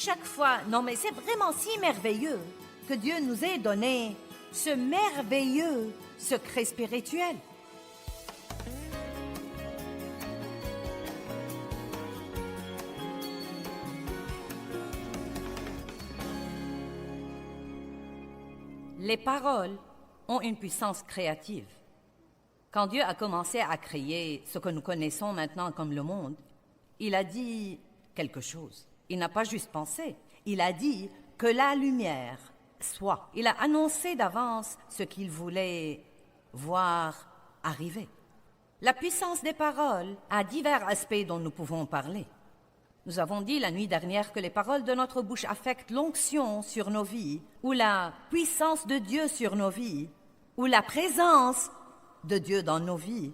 chaque fois, non mais c'est vraiment si merveilleux que Dieu nous ait donné ce merveilleux secret spirituel. Les paroles ont une puissance créative. Quand Dieu a commencé à créer ce que nous connaissons maintenant comme le monde, il a dit quelque chose. Il n'a pas juste pensé, il a dit que la lumière soit. Il a annoncé d'avance ce qu'il voulait voir arriver. La puissance des paroles a divers aspects dont nous pouvons parler. Nous avons dit la nuit dernière que les paroles de notre bouche affectent l'onction sur nos vies, ou la puissance de Dieu sur nos vies, ou la présence de Dieu dans nos vies,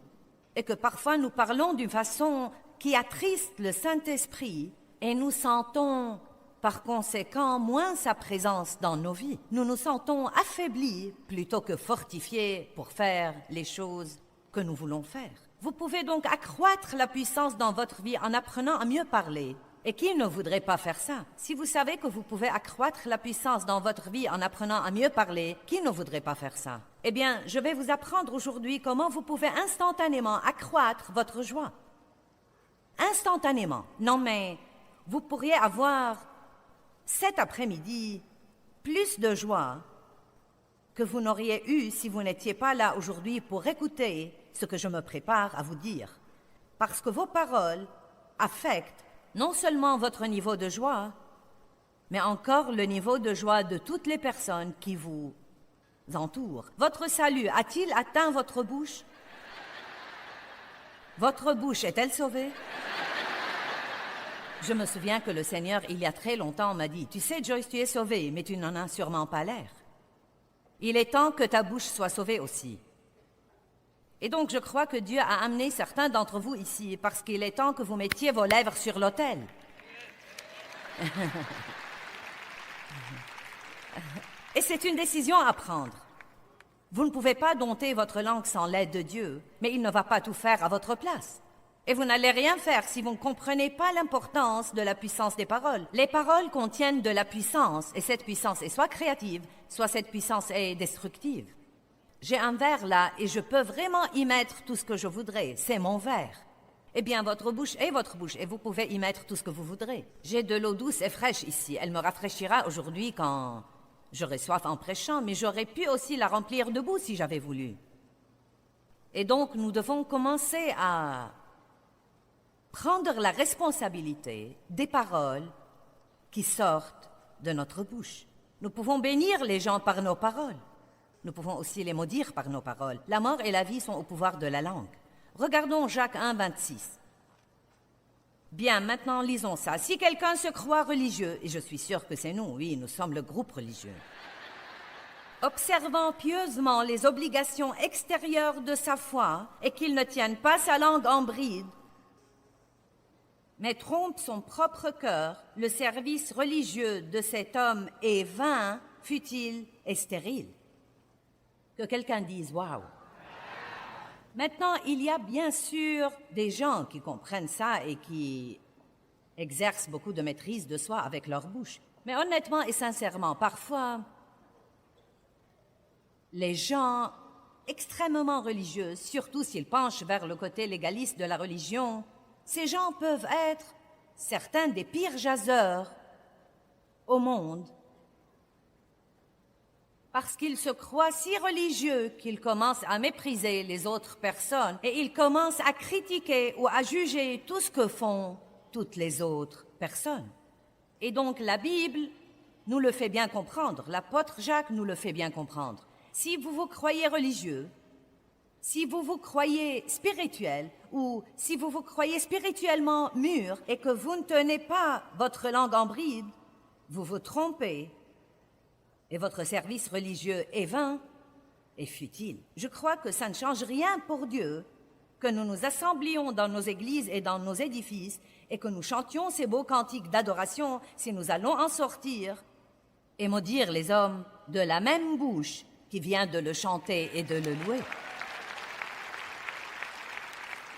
et que parfois nous parlons d'une façon qui attriste le Saint-Esprit, et nous sentons par conséquent moins sa présence dans nos vies. Nous nous sentons affaiblis plutôt que fortifiés pour faire les choses que nous voulons faire. Vous pouvez donc accroître la puissance dans votre vie en apprenant à mieux parler. Et qui ne voudrait pas faire ça? Si vous savez que vous pouvez accroître la puissance dans votre vie en apprenant à mieux parler, qui ne voudrait pas faire ça? Eh bien, je vais vous apprendre aujourd'hui comment vous pouvez instantanément accroître votre joie. Instantanément. Non mais, vous pourriez avoir cet après-midi plus de joie que vous n'auriez eu si vous n'étiez pas là aujourd'hui pour écouter ce que je me prépare à vous dire. Parce que vos paroles affectent non seulement votre niveau de joie, mais encore le niveau de joie de toutes les personnes qui vous entourent. Votre salut a-t-il atteint votre bouche? Votre bouche est-elle sauvée? Je me souviens que le Seigneur, il y a très longtemps, m'a dit « Tu sais, Joyce, tu es sauvée, mais tu n'en as sûrement pas l'air. Il est temps que ta bouche soit sauvée aussi. » Et donc, je crois que Dieu a amené certains d'entre vous ici parce qu'il est temps que vous mettiez vos lèvres sur l'autel. Et c'est une décision à prendre. Vous ne pouvez pas dompter votre langue sans l'aide de Dieu, mais il ne va pas tout faire à votre place. Et vous n'allez rien faire si vous ne comprenez pas l'importance de la puissance des paroles. Les paroles contiennent de la puissance, et cette puissance est soit créative, soit cette puissance est destructive. J'ai un verre là, et je peux vraiment y mettre tout ce que je voudrais. C'est mon verre. Eh bien, votre bouche est votre bouche, et vous pouvez y mettre tout ce que vous voudrez. J'ai de l'eau douce et fraîche ici. Elle me rafraîchira aujourd'hui quand j'aurai soif en prêchant, mais j'aurais pu aussi la remplir de boue si j'avais voulu. Et donc, nous devons commencer à prendre la responsabilité des paroles qui sortent de notre bouche. Nous pouvons bénir les gens par nos paroles. Nous pouvons aussi les maudire par nos paroles. La mort et la vie sont au pouvoir de la langue. Regardons Jacques 1, 26. Bien, maintenant lisons ça. Si quelqu'un se croit religieux, et je suis sûre que c'est nous, oui, nous sommes le groupe religieux, observant pieusement les obligations extérieures de sa foi et qu'il ne tienne pas sa langue en bride, mais trompe son propre cœur, le service religieux de cet homme est vain, futile et stérile. Que quelqu'un dise « Waouh ». Maintenant, il y a bien sûr des gens qui comprennent ça et qui exercent beaucoup de maîtrise de soi avec leur bouche. Mais honnêtement et sincèrement, parfois, les gens extrêmement religieux, surtout s'ils penchent vers le côté légaliste de la religion, ces gens peuvent être certains des pires jaseurs au monde parce qu'ils se croient si religieux qu'ils commencent à mépriser les autres personnes et ils commencent à critiquer ou à juger tout ce que font toutes les autres personnes. Et donc la Bible nous le fait bien comprendre, l'apôtre Jacques nous le fait bien comprendre. Si vous vous croyez religieux, si vous vous croyez spirituel ou si vous vous croyez spirituellement mûr et que vous ne tenez pas votre langue en bride, vous vous trompez et votre service religieux est vain et futile. Je crois que ça ne change rien pour Dieu que nous nous assemblions dans nos églises et dans nos édifices et que nous chantions ces beaux cantiques d'adoration si nous allons en sortir et maudire les hommes de la même bouche qui vient de le chanter et de le louer.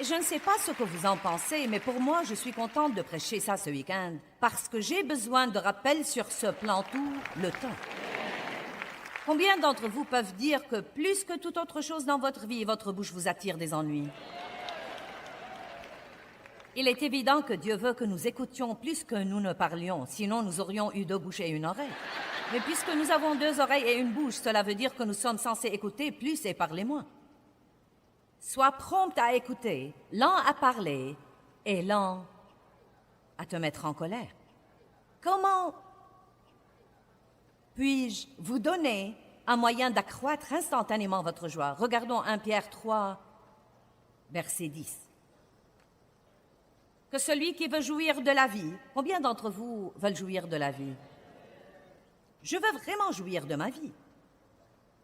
Je ne sais pas ce que vous en pensez, mais pour moi, je suis contente de prêcher ça ce week-end, parce que j'ai besoin de rappels sur ce plan tout le temps. Combien d'entre vous peuvent dire que plus que toute autre chose dans votre vie, votre bouche vous attire des ennuis? Il est évident que Dieu veut que nous écoutions plus que nous ne parlions, sinon nous aurions eu 2 bouches et 1 oreille. Mais puisque nous avons 2 oreilles et 1 bouche, cela veut dire que nous sommes censés écouter plus et parler moins. Sois prompt à écouter, lent à parler et lent à te mettre en colère. Comment puis-je vous donner un moyen d'accroître instantanément votre joie? Regardons 1 Pierre 3, verset 10. Que celui qui veut jouir de la vie, combien d'entre vous veulent jouir de la vie? Je veux vraiment jouir de ma vie.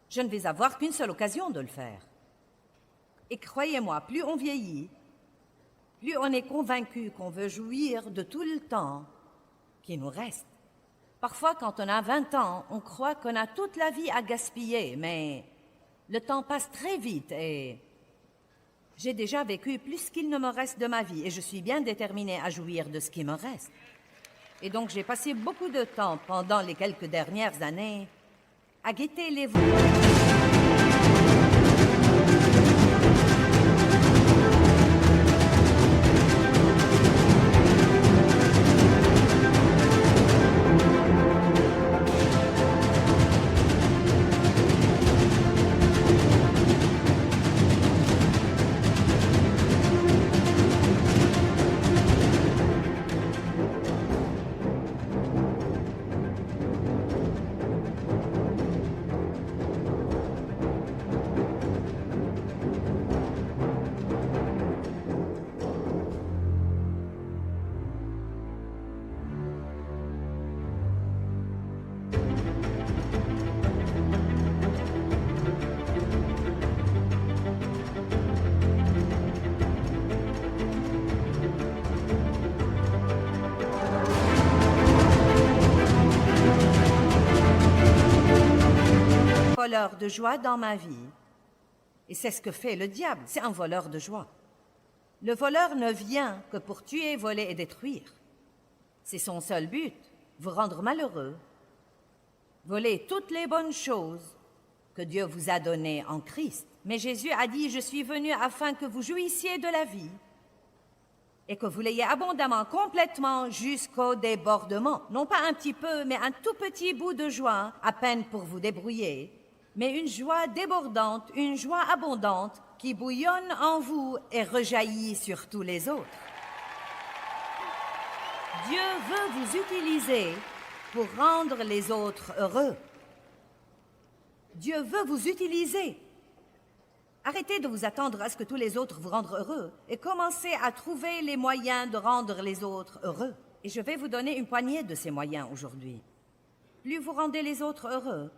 Je ne vais avoir qu'une seule occasion de le faire. Et croyez-moi, plus on vieillit, plus on est convaincu qu'on veut jouir de tout le temps qui nous reste. Parfois, quand on a 20 ans, on croit qu'on a toute la vie à gaspiller, mais le temps passe très vite et j'ai déjà vécu plus qu'il ne me reste de ma vie et je suis bien déterminée à jouir de ce qui me reste. Et donc, j'ai passé beaucoup de temps pendant les quelques dernières années à guetter les vents. Voleur de joie dans ma vie. Et c'est ce que fait le diable, c'est un voleur de joie. Le voleur ne vient que pour tuer, voler et détruire. C'est son seul but, vous rendre malheureux, voler toutes les bonnes choses que Dieu vous a données en Christ. Mais Jésus a dit, je suis venu afin que vous jouissiez de la vie et que vous l'ayez abondamment, complètement, jusqu'au débordement. Non pas un petit peu, mais un tout petit bout de joie, à peine pour vous débrouiller, mais une joie débordante, une joie abondante qui bouillonne en vous et rejaillit sur tous les autres. Dieu veut vous utiliser pour rendre les autres heureux. Dieu veut vous utiliser. Arrêtez de vous attendre à ce que tous les autres vous rendent heureux et commencez à trouver les moyens de rendre les autres heureux. Et je vais vous donner une poignée de ces moyens aujourd'hui. Plus vous rendez les autres heureux,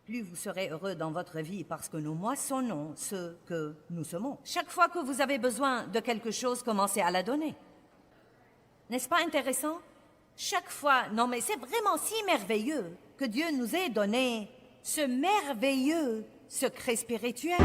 plus vous serez heureux dans votre vie parce que nous moissonnons ce que nous semons. Chaque fois que vous avez besoin de quelque chose, commencez à la donner. N'est-ce pas intéressant? Chaque fois, non mais c'est vraiment si merveilleux que Dieu nous ait donné ce merveilleux secret spirituel.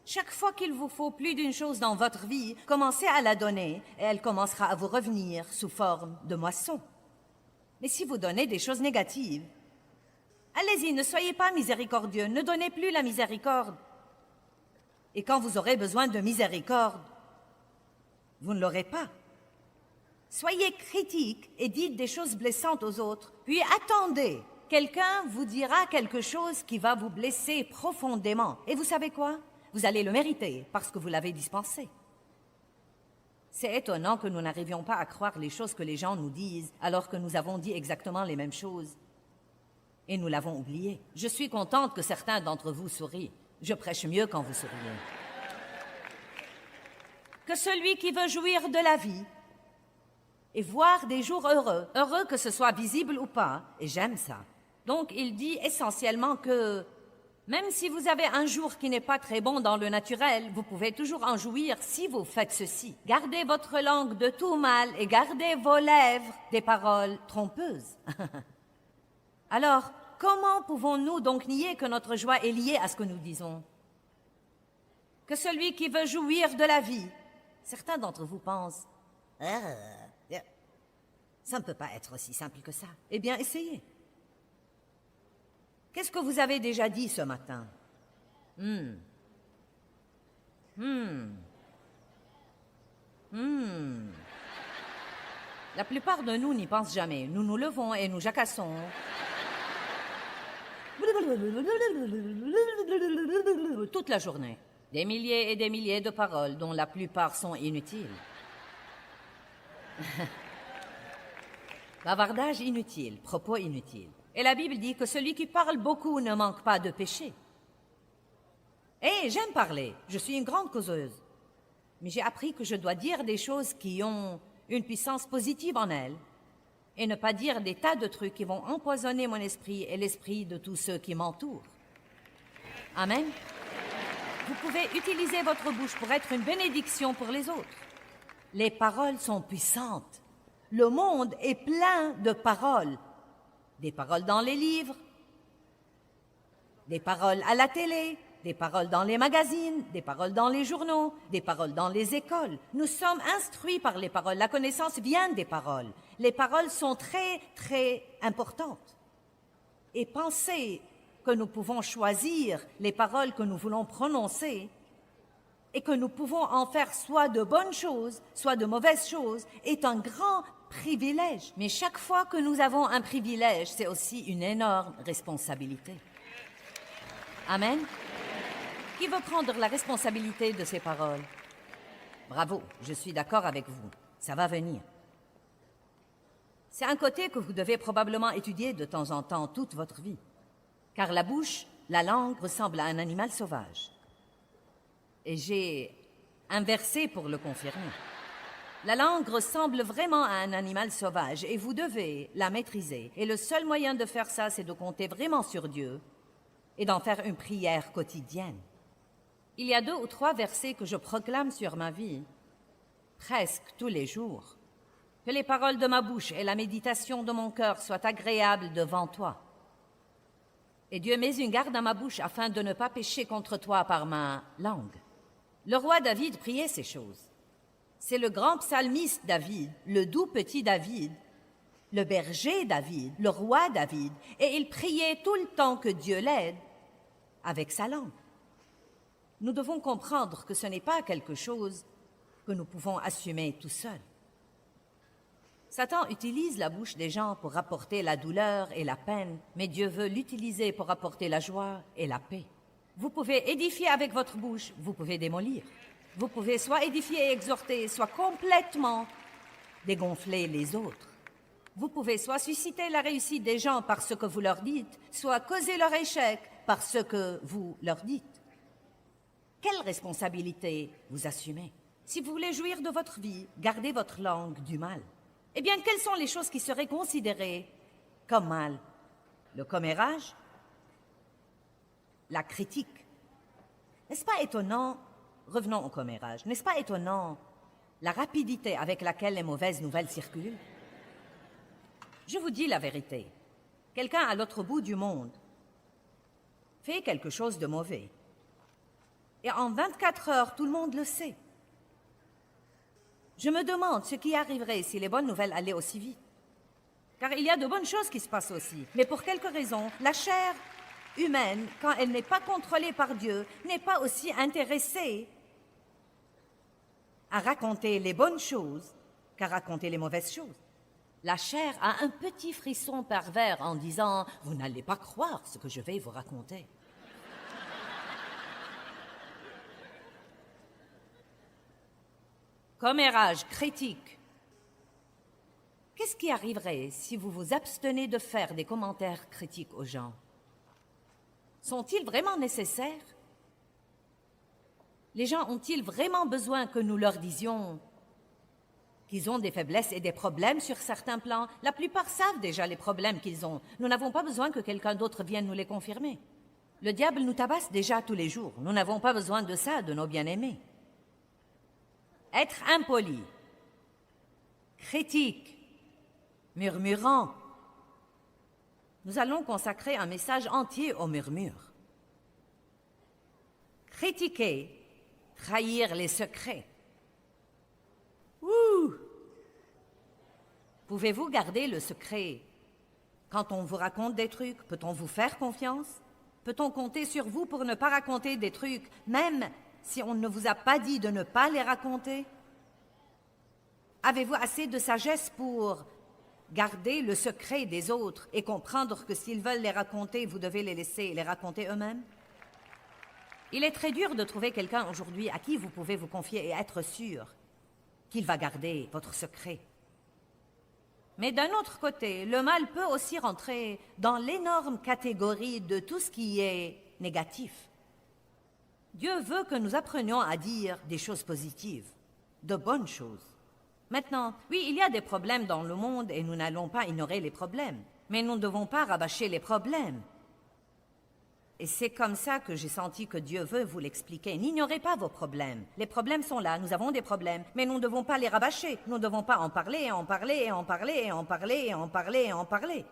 Chaque fois qu'il vous faut plus d'une chose dans votre vie, commencez à la donner et elle commencera à vous revenir sous forme de moisson. Mais si vous donnez des choses négatives, allez-y, ne soyez pas miséricordieux, ne donnez plus la miséricorde. Et quand vous aurez besoin de miséricorde, vous ne l'aurez pas. Soyez critiques et dites des choses blessantes aux autres, puis attendez. Quelqu'un vous dira quelque chose qui va vous blesser profondément. Et vous savez quoi? Vous allez le mériter parce que vous l'avez dispensé. C'est étonnant que nous n'arrivions pas à croire les choses que les gens nous disent alors que nous avons dit exactement les mêmes choses. Et nous l'avons oublié. Je suis contente que certains d'entre vous sourient. Je prêche mieux quand vous souriez. Que celui qui veut jouir de la vie et voir des jours heureux, heureux que ce soit visible ou pas, et j'aime ça. Donc il dit essentiellement que même si vous avez un jour qui n'est pas très bon dans le naturel, vous pouvez toujours en jouir si vous faites ceci. Gardez votre langue de tout mal et gardez vos lèvres des paroles trompeuses. Alors, comment pouvons-nous donc nier que notre joie est liée à ce que nous disons? Que celui qui veut jouir de la vie, certains d'entre vous pensent, ça ne peut pas être aussi simple que ça. Eh bien, essayez. Qu'est-ce que vous avez déjà dit ce matin? La plupart de nous n'y pensent jamais. Nous nous levons et nous jacassons. Toute la journée. Des milliers et des milliers de paroles dont la plupart sont inutiles. Bavardage inutile, propos inutiles. Et la Bible dit que celui qui parle beaucoup ne manque pas de péché. J'aime parler, je suis une grande causeuse. Mais j'ai appris que je dois dire des choses qui ont une puissance positive en elles et ne pas dire des tas de trucs qui vont empoisonner mon esprit et l'esprit de tous ceux qui m'entourent. Amen. Vous pouvez utiliser votre bouche pour être une bénédiction pour les autres. Les paroles sont puissantes. Le monde est plein de paroles. Des paroles dans les livres, des paroles à la télé, des paroles dans les magazines, des paroles dans les journaux, des paroles dans les écoles. Nous sommes instruits par les paroles. La connaissance vient des paroles. Les paroles sont très, très importantes. Et pensez que nous pouvons choisir les paroles que nous voulons prononcer et que nous pouvons en faire soit de bonnes choses, soit de mauvaises choses, est un grand privilège. Mais chaque fois que nous avons un privilège, c'est aussi une énorme responsabilité. Amen. Qui veut prendre la responsabilité de ces paroles? Bravo, je suis d'accord avec vous. Ça va venir. C'est un côté que vous devez probablement étudier de temps en temps toute votre vie. Car la bouche, la langue ressemble à un animal sauvage. Et j'ai un verset pour le confirmer. La langue ressemble vraiment à un animal sauvage et vous devez la maîtriser. Et le seul moyen de faire ça, c'est de compter vraiment sur Dieu et d'en faire une prière quotidienne. Il y a 2 ou 3 versets que je proclame sur ma vie, presque tous les jours. Que les paroles de ma bouche et la méditation de mon cœur soient agréables devant toi. Et Dieu met une garde à ma bouche afin de ne pas pécher contre toi par ma langue. Le roi David priait ces choses. C'est le grand psalmiste David, le doux petit David, le berger David, le roi David, et il priait tout le temps que Dieu l'aide avec sa langue. Nous devons comprendre que ce n'est pas quelque chose que nous pouvons assumer tout seuls. Satan utilise la bouche des gens pour apporter la douleur et la peine, mais Dieu veut l'utiliser pour apporter la joie et la paix. Vous pouvez édifier avec votre bouche, vous pouvez démolir. Vous pouvez soit édifier et exhorter, soit complètement dégonfler les autres. Vous pouvez soit susciter la réussite des gens par ce que vous leur dites, soit causer leur échec par ce que vous leur dites. Quelle responsabilité vous assumez? Si vous voulez jouir de votre vie, gardez votre langue du mal. Eh bien, quelles sont les choses qui seraient considérées comme mal? Le commérage? La critique? N'est-ce pas étonnant? Revenons au commérage. N'est-ce pas étonnant la rapidité avec laquelle les mauvaises nouvelles circulent? Je vous dis la vérité. Quelqu'un à l'autre bout du monde fait quelque chose de mauvais. Et en 24 heures, tout le monde le sait. Je me demande ce qui arriverait si les bonnes nouvelles allaient aussi vite. Car il y a de bonnes choses qui se passent aussi. Mais pour quelque raison, la chair humaine, quand elle n'est pas contrôlée par Dieu, n'est pas aussi intéressée à raconter les bonnes choses qu'à raconter les mauvaises choses. La chair a un petit frisson pervers en disant « Vous n'allez pas croire ce que je vais vous raconter ». Commérage critique. Qu'est-ce qui arriverait si vous vous abstenez de faire des commentaires critiques aux gens? Sont-ils vraiment nécessaires? Les gens ont-ils vraiment besoin que nous leur disions qu'ils ont des faiblesses et des problèmes sur certains plans? La plupart savent déjà les problèmes qu'ils ont. Nous n'avons pas besoin que quelqu'un d'autre vienne nous les confirmer. Le diable nous tabasse déjà tous les jours. Nous n'avons pas besoin de ça de nos bien-aimés. Être impoli, critique, murmurant. Nous allons consacrer un message entier au murmure. Critiquer, trahir les secrets. Ouh! Pouvez-vous garder le secret? Quand on vous raconte des trucs, peut-on vous faire confiance? Peut-on compter sur vous pour ne pas raconter des trucs, même si on ne vous a pas dit de ne pas les raconter? Avez-vous assez de sagesse pour garder le secret des autres et comprendre que s'ils veulent les raconter, vous devez les laisser les raconter eux-mêmes? Il est très dur de trouver quelqu'un aujourd'hui à qui vous pouvez vous confier et être sûr qu'il va garder votre secret. Mais d'un autre côté, le mal peut aussi rentrer dans l'énorme catégorie de tout ce qui est négatif. Dieu veut que nous apprenions à dire des choses positives, de bonnes choses. Maintenant, oui, il y a des problèmes dans le monde et nous n'allons pas ignorer les problèmes, mais nous ne devons pas rabâcher les problèmes. Et c'est comme ça que j'ai senti que Dieu veut vous l'expliquer. N'ignorez pas vos problèmes. Les problèmes sont là, nous avons des problèmes, mais nous ne devons pas les rabâcher. Nous ne devons pas en parler, en parler, en parler, en parler, en parler, en parler.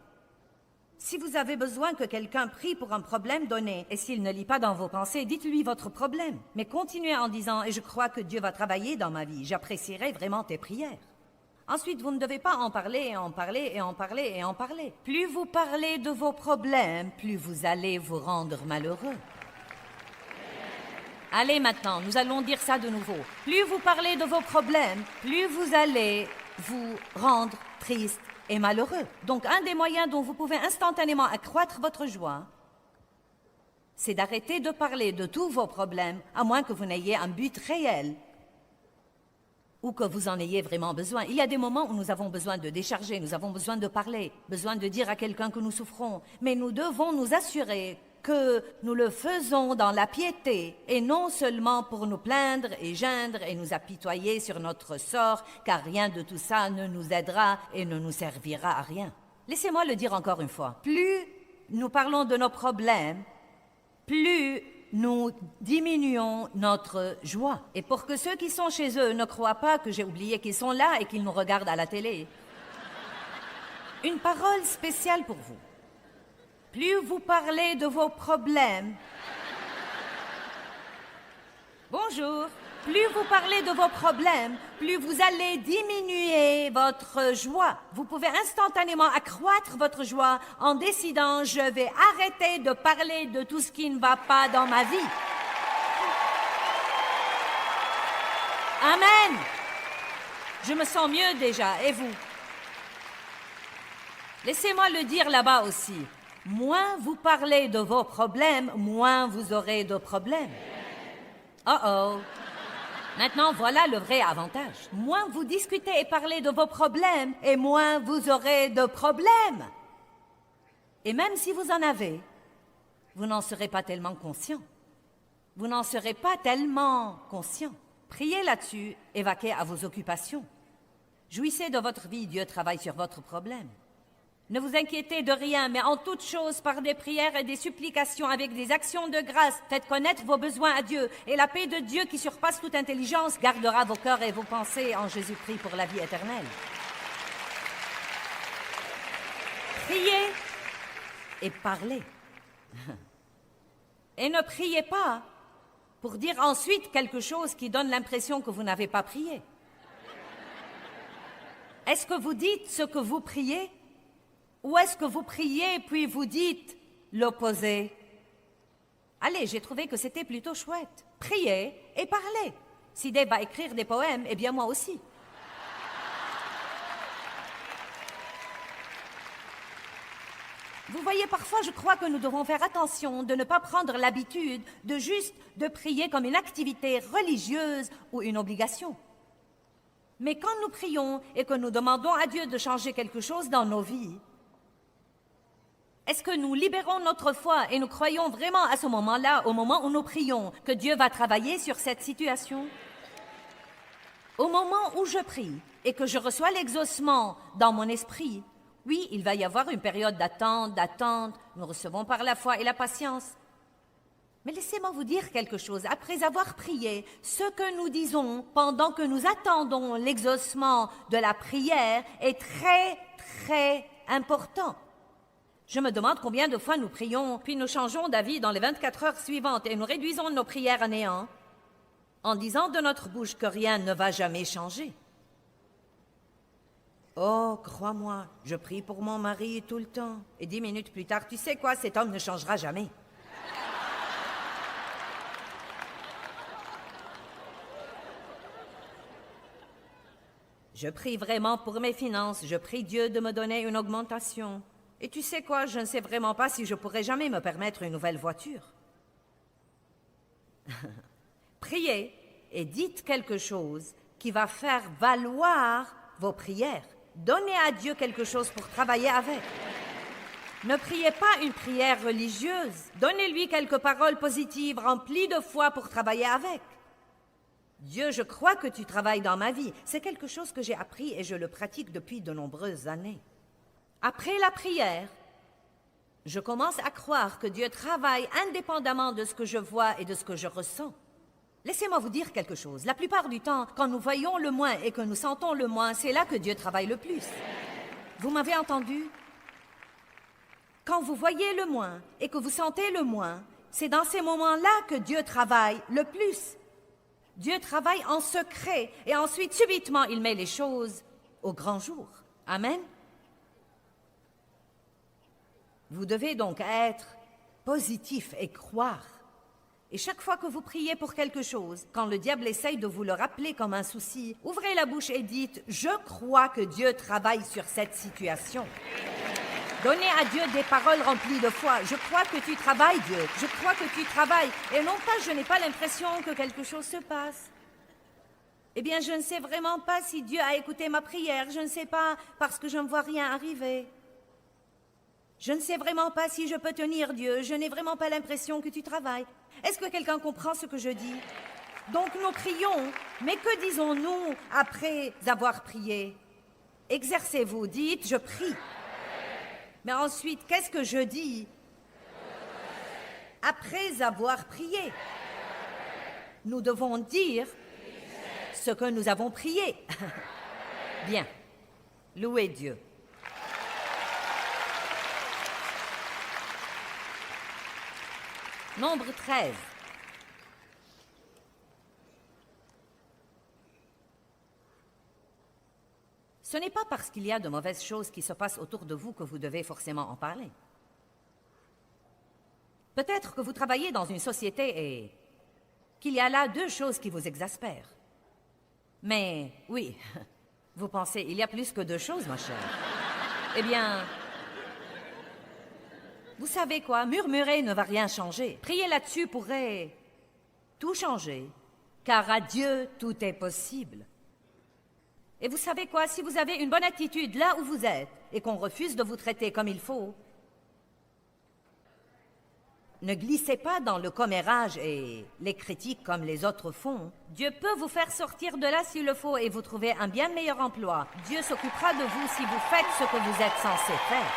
Si vous avez besoin que quelqu'un prie pour un problème donné, et s'il ne lit pas dans vos pensées, dites-lui votre problème. Mais continuez en disant « Et je crois que Dieu va travailler dans ma vie. J'apprécierai vraiment tes prières. » Ensuite, vous ne devez pas en parler, et en parler, et en parler, et en parler. Plus vous parlez de vos problèmes, plus vous allez vous rendre malheureux. Allez maintenant, nous allons dire ça de nouveau. Plus vous parlez de vos problèmes, plus vous allez vous rendre triste et malheureux. Donc, un des moyens dont vous pouvez instantanément accroître votre joie, c'est d'arrêter de parler de tous vos problèmes, à moins que vous n'ayez un but réel ou que vous en ayez vraiment besoin. Il y a des moments où nous avons besoin de décharger, nous avons besoin de parler, besoin de dire à quelqu'un que nous souffrons. Mais nous devons nous assurer que nous le faisons dans la piété et non seulement pour nous plaindre et geindre et nous apitoyer sur notre sort, car rien de tout ça ne nous aidera et ne nous servira à rien. Laissez-moi le dire encore une fois. Plus nous parlons de nos problèmes, plus nous diminuons notre joie. Et pour que ceux qui sont chez eux ne croient pas que j'ai oublié qu'ils sont là et qu'ils nous regardent à la télé, une parole spéciale pour vous. Plus vous parlez de vos problèmes, bonjour, plus vous parlez de vos problèmes, plus vous allez diminuer votre joie. Vous pouvez instantanément accroître votre joie en décidant « Je vais arrêter de parler de tout ce qui ne va pas dans ma vie. » Amen. Je me sens mieux déjà, et vous? Laissez-moi le dire là-bas aussi. Moins vous parlez de vos problèmes, moins vous aurez de problèmes. Oh. Maintenant, voilà le vrai avantage. Moins vous discutez et parlez de vos problèmes, et moins vous aurez de problèmes. Et même si vous en avez, vous n'en serez pas tellement conscient. Vous n'en serez pas tellement conscient. Priez là-dessus et vaquez à vos occupations. Jouissez de votre vie, Dieu travaille sur votre problème. Ne vous inquiétez de rien, mais en toute chose, par des prières et des supplications, avec des actions de grâce, faites connaître vos besoins à Dieu, et la paix de Dieu qui surpasse toute intelligence gardera vos cœurs et vos pensées en Jésus-Christ pour la vie éternelle. Priez et parlez. Et ne priez pas pour dire ensuite quelque chose qui donne l'impression que vous n'avez pas prié. Est-ce que vous dites ce que vous priez? Ou est-ce que vous priez puis vous dites l'opposé? Allez, j'ai trouvé que c'était plutôt chouette. Priez et parlez. Si Dave va écrire des poèmes, eh bien moi aussi. Vous voyez, parfois je crois que nous devons faire attention de ne pas prendre l'habitude de prier comme une activité religieuse ou une obligation. Mais quand nous prions et que nous demandons à Dieu de changer quelque chose dans nos vies, est-ce que nous libérons notre foi et nous croyons vraiment à ce moment-là, au moment où nous prions, que Dieu va travailler sur cette situation? Au moment où je prie et que je reçois l'exaucement dans mon esprit, oui, il va y avoir une période d'attente, nous recevons par la foi et la patience. Mais laissez-moi vous dire quelque chose. Après avoir prié, ce que nous disons pendant que nous attendons l'exaucement de la prière est très, très important. Je me demande combien de fois nous prions, puis nous changeons d'avis dans les 24 heures suivantes et nous réduisons nos prières à néant en disant de notre bouche que rien ne va jamais changer. Oh, crois-moi, je prie pour mon mari tout le temps. Et 10 minutes plus tard, tu sais quoi, cet homme ne changera jamais. Je prie vraiment pour mes finances, je prie Dieu de me donner une augmentation. Et tu sais quoi, je ne sais vraiment pas si je pourrai jamais me permettre une nouvelle voiture. Priez et dites quelque chose qui va faire valoir vos prières. Donnez à Dieu quelque chose pour travailler avec. Ne priez pas une prière religieuse. Donnez-lui quelques paroles positives remplies de foi pour travailler avec. Dieu, je crois que tu travailles dans ma vie. C'est quelque chose que j'ai appris et je le pratique depuis de nombreuses années. Après la prière, je commence à croire que Dieu travaille indépendamment de ce que je vois et de ce que je ressens. Laissez-moi vous dire quelque chose. La plupart du temps, quand nous voyons le moins et que nous sentons le moins, c'est là que Dieu travaille le plus. Vous m'avez entendu? Quand vous voyez le moins et que vous sentez le moins, c'est dans ces moments-là que Dieu travaille le plus. Dieu travaille en secret et ensuite, subitement, il met les choses au grand jour. Amen? Vous devez donc être positif et croire. Et chaque fois que vous priez pour quelque chose, quand le diable essaye de vous le rappeler comme un souci, ouvrez la bouche et dites « Je crois que Dieu travaille sur cette situation ». Donnez à Dieu des paroles remplies de foi. Je crois que tu travailles, Dieu. Je crois que tu travailles. Et non pas, je n'ai pas l'impression que quelque chose se passe. Eh bien, je ne sais vraiment pas si Dieu a écouté ma prière. Je ne sais pas parce que je ne vois rien arriver. Je ne sais vraiment pas si je peux tenir, Dieu. Je n'ai vraiment pas l'impression que tu travailles. Est-ce que quelqu'un comprend ce que je dis? Donc nous prions, mais que disons-nous après avoir prié? Exercez-vous, dites « je prie ». Mais ensuite, qu'est-ce que je dis après avoir prié? Nous devons dire ce que nous avons prié. Bien, louez Dieu. Nombre 13. Ce n'est pas parce qu'il y a de mauvaises choses qui se passent autour de vous que vous devez forcément en parler. Peut-être que vous travaillez dans une société et qu'il y a là 2 choses qui vous exaspèrent. Mais oui, vous pensez, il y a plus que 2 choses, ma chère. Eh bien, vous savez quoi, murmurer ne va rien changer. Prier là-dessus pourrait tout changer, car à Dieu, tout est possible. Et vous savez quoi, si vous avez une bonne attitude là où vous êtes et qu'on refuse de vous traiter comme il faut, ne glissez pas dans le commérage et les critiques comme les autres font. Dieu peut vous faire sortir de là s'il le faut et vous trouver un bien meilleur emploi. Dieu s'occupera de vous si vous faites ce que vous êtes censé faire.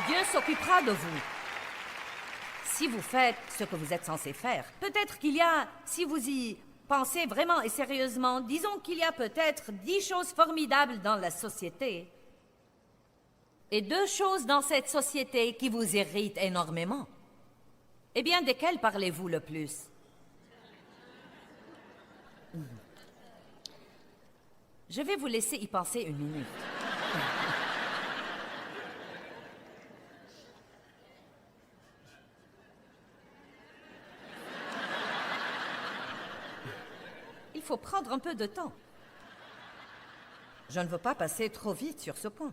Dieu s'occupera de vous si vous faites ce que vous êtes censé faire. Peut-être qu'il y a, si vous y pensez vraiment et sérieusement, disons qu'il y a peut-être 10 choses formidables dans la société et 2 choses dans cette société qui vous irritent énormément. Eh bien, desquelles parlez-vous le plus? Je vais vous laisser y penser une minute. faut prendre un peu de temps. Je ne veux pas passer trop vite sur ce point.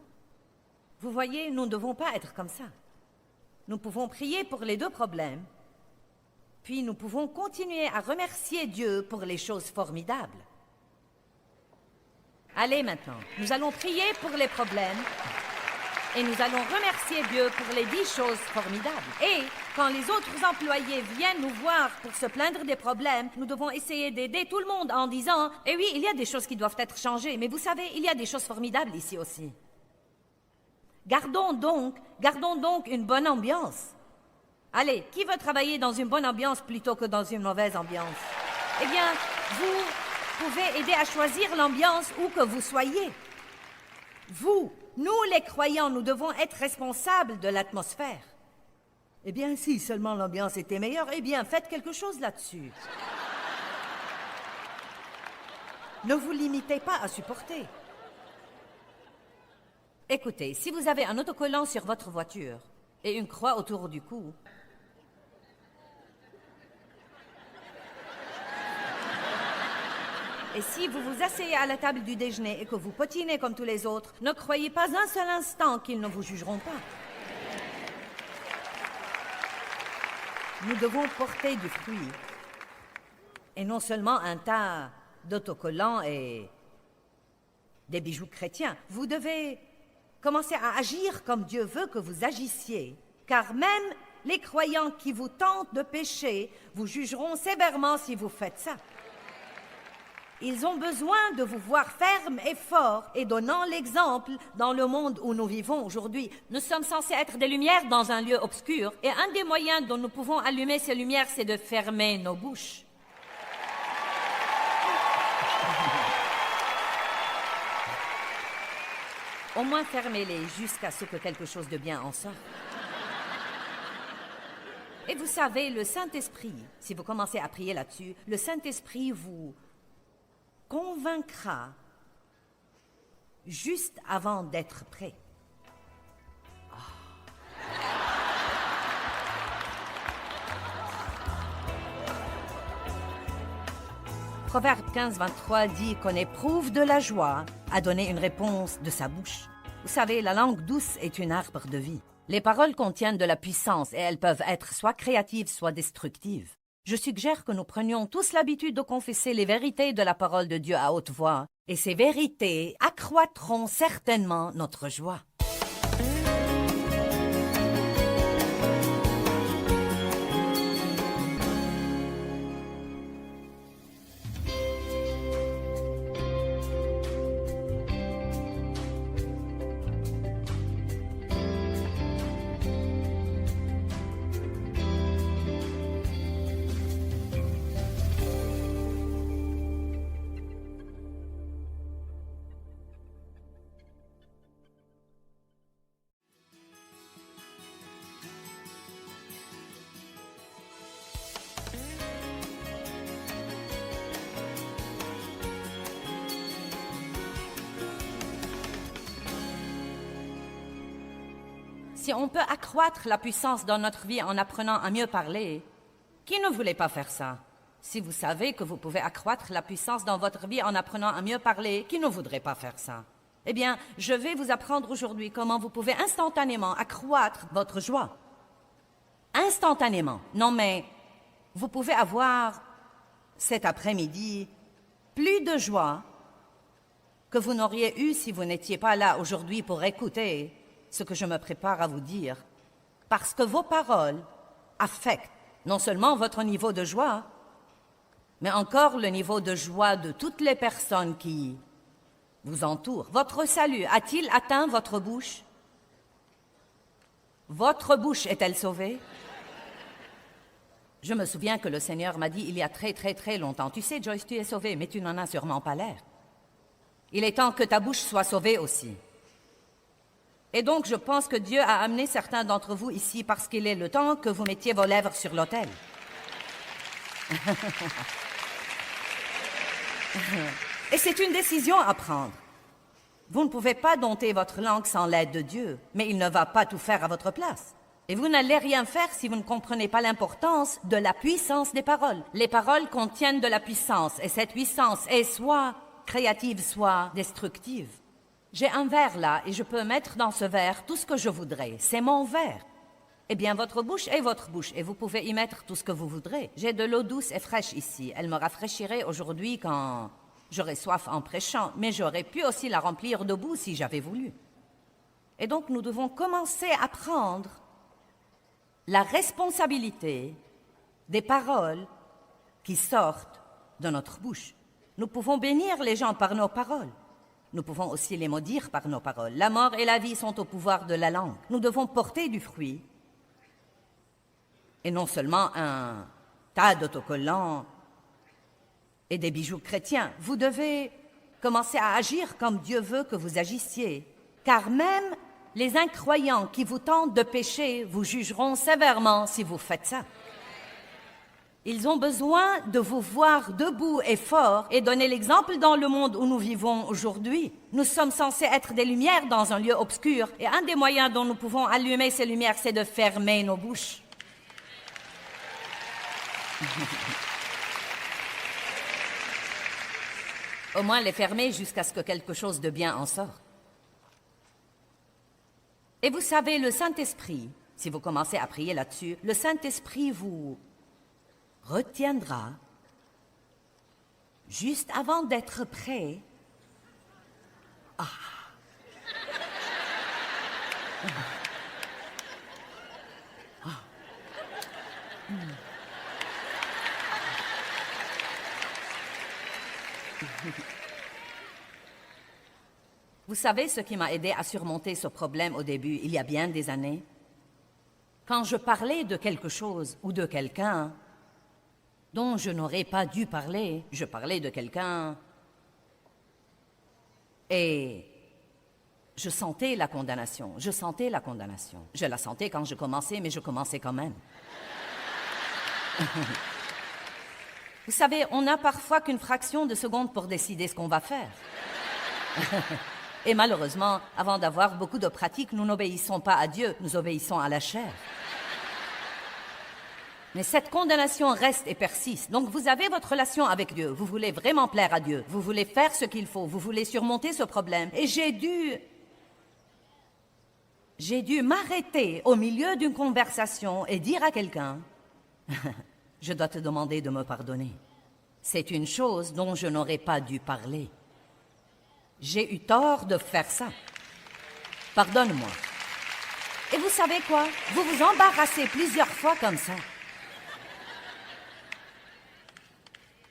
Vous voyez, nous ne devons pas être comme ça. Nous pouvons prier pour les deux problèmes, puis nous pouvons continuer à remercier Dieu pour les choses formidables. Allez maintenant, nous allons prier pour les problèmes et nous allons remercier Dieu pour les 10 choses formidables. Et quand les autres employés viennent nous voir pour se plaindre des problèmes, nous devons essayer d'aider tout le monde en disant « Eh oui, il y a des choses qui doivent être changées, mais vous savez, il y a des choses formidables ici aussi. » Gardons donc une bonne ambiance. Allez, qui veut travailler dans une bonne ambiance plutôt que dans une mauvaise ambiance? Eh bien, vous pouvez aider à choisir l'ambiance où que vous soyez. Vous, nous les croyants, nous devons être responsables de l'atmosphère. Eh bien, si seulement l'ambiance était meilleure, eh bien, faites quelque chose là-dessus. Ne vous limitez pas à supporter. Écoutez, si vous avez un autocollant sur votre voiture et une croix autour du cou, et si vous vous asseyez à la table du déjeuner et que vous potinez comme tous les autres, ne croyez pas un seul instant qu'ils ne vous jugeront pas. Nous devons porter du fruit. Et non seulement un tas d'autocollants et des bijoux chrétiens. Vous devez commencer à agir comme Dieu veut que vous agissiez. Car même les croyants qui vous tentent de pécher vous jugeront sévèrement si vous faites ça. Ils ont besoin de vous voir ferme et fort et donnant l'exemple dans le monde où nous vivons aujourd'hui. Nous sommes censés être des lumières dans un lieu obscur et un des moyens dont nous pouvons allumer ces lumières, c'est de fermer nos bouches. Au moins fermez-les jusqu'à ce que quelque chose de bien en sorte. Et vous savez, le Saint-Esprit, si vous commencez à prier là-dessus, le Saint-Esprit vous convaincra juste avant d'être prêt. Proverbe 15, 23 dit qu'on éprouve de la joie à donner une réponse de sa bouche. Vous savez, la langue douce est une arbre de vie. Les paroles contiennent de la puissance et elles peuvent être soit créatives, soit destructives. Je suggère que nous prenions tous l'habitude de confesser les vérités de la parole de Dieu à haute voix, et ces vérités accroîtront certainement notre joie. Si on peut accroître la puissance dans notre vie en apprenant à mieux parler, qui ne voulait pas faire ça? Si vous savez que vous pouvez accroître la puissance dans votre vie en apprenant à mieux parler, qui ne voudrait pas faire ça? Eh bien, je vais vous apprendre aujourd'hui comment vous pouvez instantanément accroître votre joie. Instantanément. Non, mais vous pouvez avoir cet après-midi plus de joie que vous n'auriez eu si vous n'étiez pas là aujourd'hui pour écouter ce que je me prépare à vous dire, parce que vos paroles affectent non seulement votre niveau de joie, mais encore le niveau de joie de toutes les personnes qui vous entourent. Votre salut a-t-il atteint votre bouche? Votre bouche est-elle sauvée? Je me souviens que le Seigneur m'a dit il y a très longtemps, « Tu sais, Joyce, tu es sauvée, mais tu n'en as sûrement pas l'air. Il est temps que ta bouche soit sauvée aussi. » Et donc, je pense que Dieu a amené certains d'entre vous ici parce qu'il est le temps que vous mettiez vos lèvres sur l'autel. Et c'est une décision à prendre. Vous ne pouvez pas dompter votre langue sans l'aide de Dieu, mais il ne va pas tout faire à votre place. Et vous n'allez rien faire si vous ne comprenez pas l'importance de la puissance des paroles. Les paroles contiennent de la puissance, et cette puissance est soit créative, soit destructive. J'ai un verre là, et je peux mettre dans ce verre tout ce que je voudrais. C'est mon verre. Eh bien, votre bouche est votre bouche, et vous pouvez y mettre tout ce que vous voudrez. J'ai de l'eau douce et fraîche ici. Elle me rafraîchirait aujourd'hui quand j'aurais soif en prêchant, mais j'aurais pu aussi la remplir de boue si j'avais voulu. Et donc, nous devons commencer à prendre la responsabilité des paroles qui sortent de notre bouche. Nous pouvons bénir les gens par nos paroles. Nous pouvons aussi les maudire par nos paroles. La mort et la vie sont au pouvoir de la langue. Nous devons porter du fruit et non seulement un tas d'autocollants et des bijoux chrétiens. Vous devez commencer à agir comme Dieu veut que vous agissiez, car même les incroyants qui vous tentent de pécher vous jugeront sévèrement si vous faites ça. Ils ont besoin de vous voir debout et fort et donner l'exemple dans le monde où nous vivons aujourd'hui. Nous sommes censés être des lumières dans un lieu obscur et un des moyens dont nous pouvons allumer ces lumières, c'est de fermer nos bouches. Au moins les fermer jusqu'à ce que quelque chose de bien en sorte. Et vous savez, le Saint-Esprit, si vous commencez à prier là-dessus, le Saint-Esprit vous retiendra juste avant d'être prêt. Ah. Ah. Vous savez ce qui m'a aidé à surmonter ce problème au début, il y a bien des années? Quand je parlais de quelque chose ou de quelqu'un dont je n'aurais pas dû parler, je parlais de quelqu'un et je sentais la condamnation, je sentais la condamnation. Je la sentais quand je commençais, mais je commençais quand même. Vous savez, on n'a parfois qu'une fraction de seconde pour décider ce qu'on va faire. Et malheureusement, avant d'avoir beaucoup de pratiques, nous n'obéissons pas à Dieu, nous obéissons à la chair. Mais cette condamnation reste et persiste. Donc vous avez votre relation avec Dieu, vous voulez vraiment plaire à Dieu, vous voulez faire ce qu'il faut, vous voulez surmonter ce problème. Et j'ai dû m'arrêter au milieu d'une conversation et dire à quelqu'un, je dois te demander de me pardonner. C'est une chose dont je n'aurais pas dû parler. J'ai eu tort de faire ça. Pardonne-moi. Et vous savez quoi? Vous vous embarrassez plusieurs fois comme ça.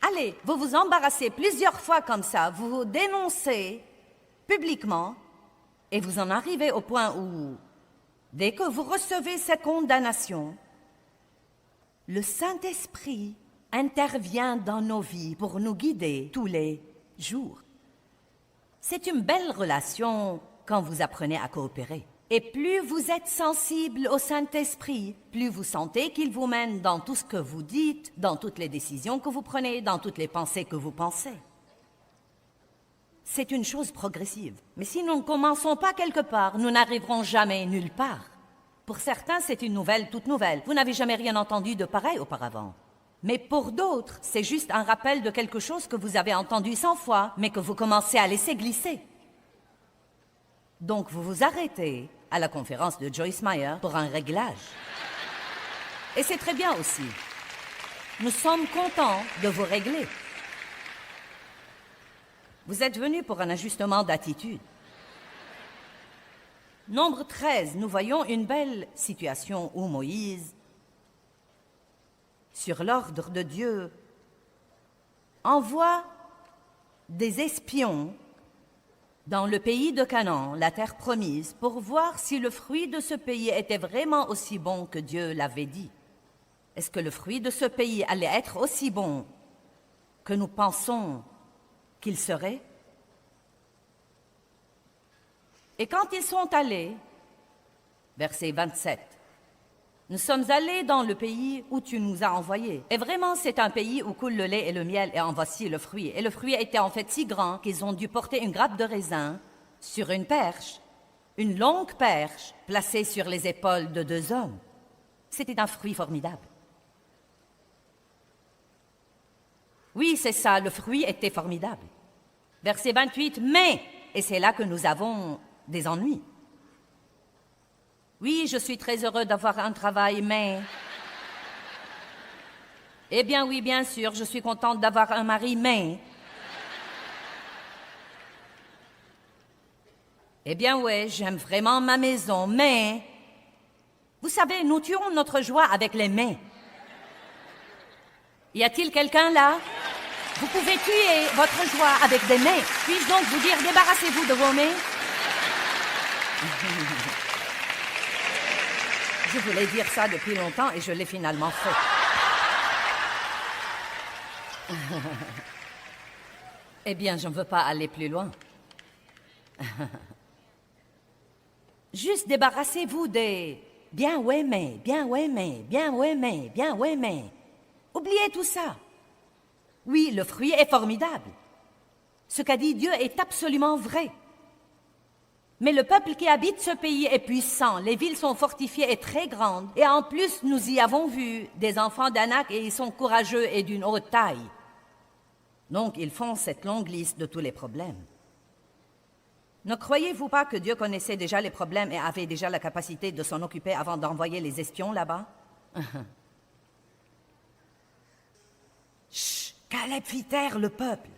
Allez, vous vous embarrassez plusieurs fois comme ça. Vous vous dénoncez publiquement et vous en arrivez au point où, dès que vous recevez cette condamnation, le Saint-Esprit intervient dans nos vies pour nous guider tous les jours. C'est une belle relation quand vous apprenez à coopérer. Et plus vous êtes sensible au Saint-Esprit, plus vous sentez qu'il vous mène dans tout ce que vous dites, dans toutes les décisions que vous prenez, dans toutes les pensées que vous pensez. C'est une chose progressive. Mais si nous ne commençons pas quelque part, nous n'arriverons jamais nulle part. Pour certains, c'est une nouvelle toute nouvelle. Vous n'avez jamais rien entendu de pareil auparavant. Mais pour d'autres, c'est juste un rappel de quelque chose que vous avez entendu 100 fois, mais que vous commencez à laisser glisser. Donc vous vous arrêtez à la conférence de Joyce Meyer pour un réglage. Et c'est très bien aussi. Nous sommes contents de vous régler. Vous êtes venus pour un ajustement d'attitude. Nombre 13, nous voyons une belle situation où Moïse, sur l'ordre de Dieu, envoie des espions dans le pays de Canaan, la terre promise, pour voir si le fruit de ce pays était vraiment aussi bon que Dieu l'avait dit. Est-ce que le fruit de ce pays allait être aussi bon que nous pensons qu'il serait? Et quand ils sont allés, verset 27, nous sommes allés dans le pays où tu nous as envoyés. Et vraiment, c'est un pays où coule le lait et le miel, et en voici le fruit. Et le fruit était en fait si grand qu'ils ont dû porter une grappe de raisin sur une perche, une longue perche placée sur les épaules de 2 hommes. C'était un fruit formidable. Oui, c'est ça, le fruit était formidable. Verset 28, mais, et c'est là que nous avons des ennuis. Oui, je suis très heureux d'avoir un travail, mais... Eh bien oui, bien sûr, je suis contente d'avoir un mari, mais... Eh bien ouais, j'aime vraiment ma maison, mais... Vous savez, nous tuons notre joie avec les mais. Y a-t-il quelqu'un là? Vous pouvez tuer votre joie avec des mais. Puis-je donc vous dire, débarrassez-vous de vos mais? Je voulais dire ça depuis longtemps et je l'ai finalement fait. Eh bien, je ne veux pas aller plus loin. Juste débarrassez-vous des bien ouais mais, bien ouais mais, bien ouais mais, bien ouais mais. Oubliez tout ça. Oui, le fruit est formidable. Ce qu'a dit Dieu est absolument vrai. Mais le peuple qui habite ce pays est puissant, les villes sont fortifiées et très grandes, et en plus nous y avons vu des enfants d'Anak et ils sont courageux et d'une haute taille. Donc ils font cette longue liste de tous les problèmes. Ne croyez-vous pas que Dieu connaissait déjà les problèmes et avait déjà la capacité de s'en occuper avant d'envoyer les espions là-bas? Chut, Caleb fit taire le peuple.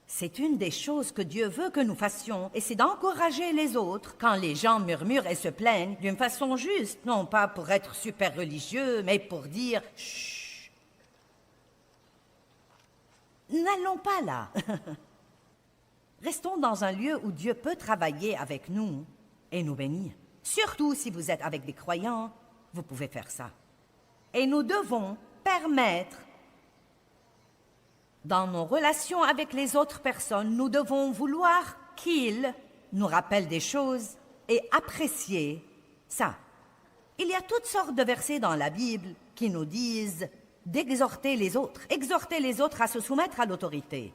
C'est une des choses que Dieu veut que nous fassions, et c'est d'encourager les autres quand les gens murmurent et se plaignent d'une façon juste, non pas pour être super religieux, mais pour dire « Chut, n'allons pas là ». Restons dans un lieu où Dieu peut travailler avec nous et nous bénir. Surtout si vous êtes avec des croyants, vous pouvez faire ça. Et nous devons permettre, dans nos relations avec les autres personnes, nous devons vouloir qu'ils nous rappellent des choses et apprécier ça. Il y a toutes sortes de versets dans la Bible qui nous disent d'exhorter les autres à se soumettre à l'autorité.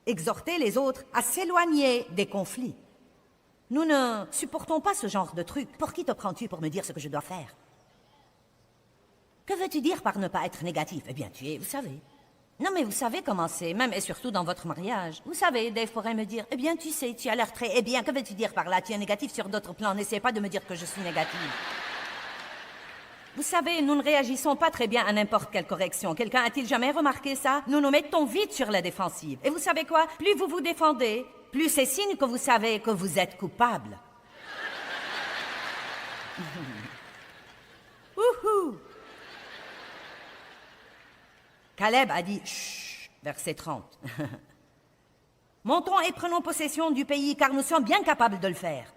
Exhorter les autres à s'éloigner des conflits. Nous ne supportons pas ce genre de truc. Pour qui te prends-tu pour me dire ce que je dois faire? Que veux-tu dire par ne pas être négatif? Eh bien, tu es, vous savez. Non, mais vous savez comment c'est, même et surtout dans votre mariage. Vous savez, Dave pourrait me dire, eh bien, tu sais, tu as l'air très... Eh bien, que veux-tu dire par là? Tu es négatif sur d'autres plans. N'essaie pas de me dire que je suis négative. Vous savez, nous ne réagissons pas très bien à n'importe quelle correction. Quelqu'un a-t-il jamais remarqué ça? Nous nous mettons vite sur la défensive. Et vous savez quoi? Plus vous vous défendez, plus c'est signe que vous savez que vous êtes coupable. Wouhou! Caleb a dit « Chut », verset 30. « Montons et prenons possession du pays, car nous sommes bien capables de le faire. »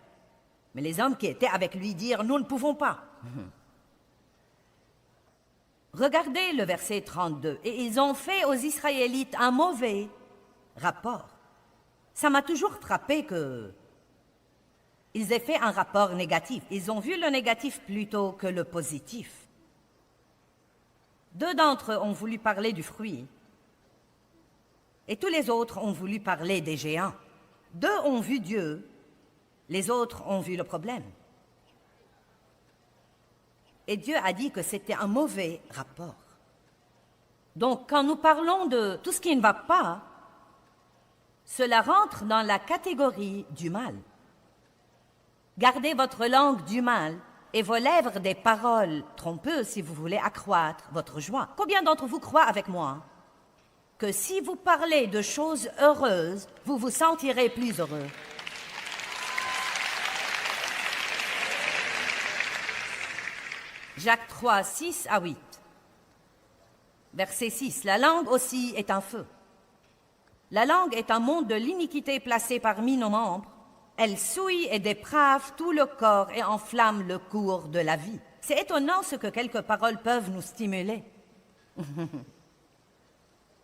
Mais les hommes qui étaient avec lui dirent « Nous ne pouvons pas. » Regardez le verset 32. « Et ils ont fait aux Israélites un mauvais rapport. » Ça m'a toujours frappé que ils aient fait un rapport négatif. Ils ont vu le négatif plutôt que le positif. Deux d'entre eux ont voulu parler du fruit, et tous les autres ont voulu parler des géants. Deux ont vu Dieu, les autres ont vu le problème. Et Dieu a dit que c'était un mauvais rapport. Donc, quand nous parlons de tout ce qui ne va pas, cela rentre dans la catégorie du mal. Gardez votre langue du mal et vos lèvres des paroles trompeuses si vous voulez accroître votre joie. Combien d'entre vous croient avec moi que si vous parlez de choses heureuses, vous vous sentirez plus heureux? Jacques 3, 6 à 8. Verset 6. La langue aussi est un feu. La langue est un monde de l'iniquité placé parmi nos membres. Elle souille et déprave tout le corps et enflamme le cours de la vie. C'est étonnant ce que quelques paroles peuvent nous stimuler.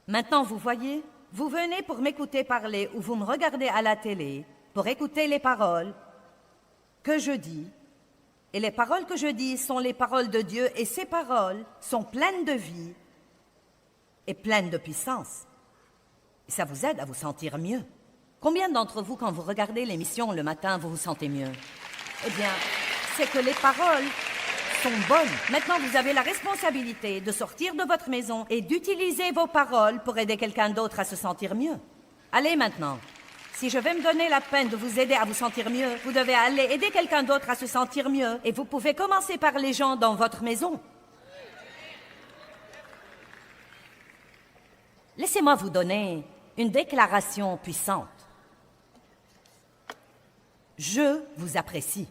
Maintenant, vous voyez, vous venez pour m'écouter parler ou vous me regardez à la télé pour écouter les paroles que je dis. Et les paroles que je dis sont les paroles de Dieu et ces paroles sont pleines de vie et pleines de puissance. Et ça vous aide à vous sentir mieux. Combien d'entre vous, quand vous regardez l'émission le matin, vous vous sentez mieux? Eh bien, c'est que les paroles sont bonnes. Maintenant, vous avez la responsabilité de sortir de votre maison et d'utiliser vos paroles pour aider quelqu'un d'autre à se sentir mieux. Allez maintenant. Si je vais me donner la peine de vous aider à vous sentir mieux, vous devez aller aider quelqu'un d'autre à se sentir mieux. Et vous pouvez commencer par les gens dans votre maison. Laissez-moi vous donner une déclaration puissante. Je vous apprécie.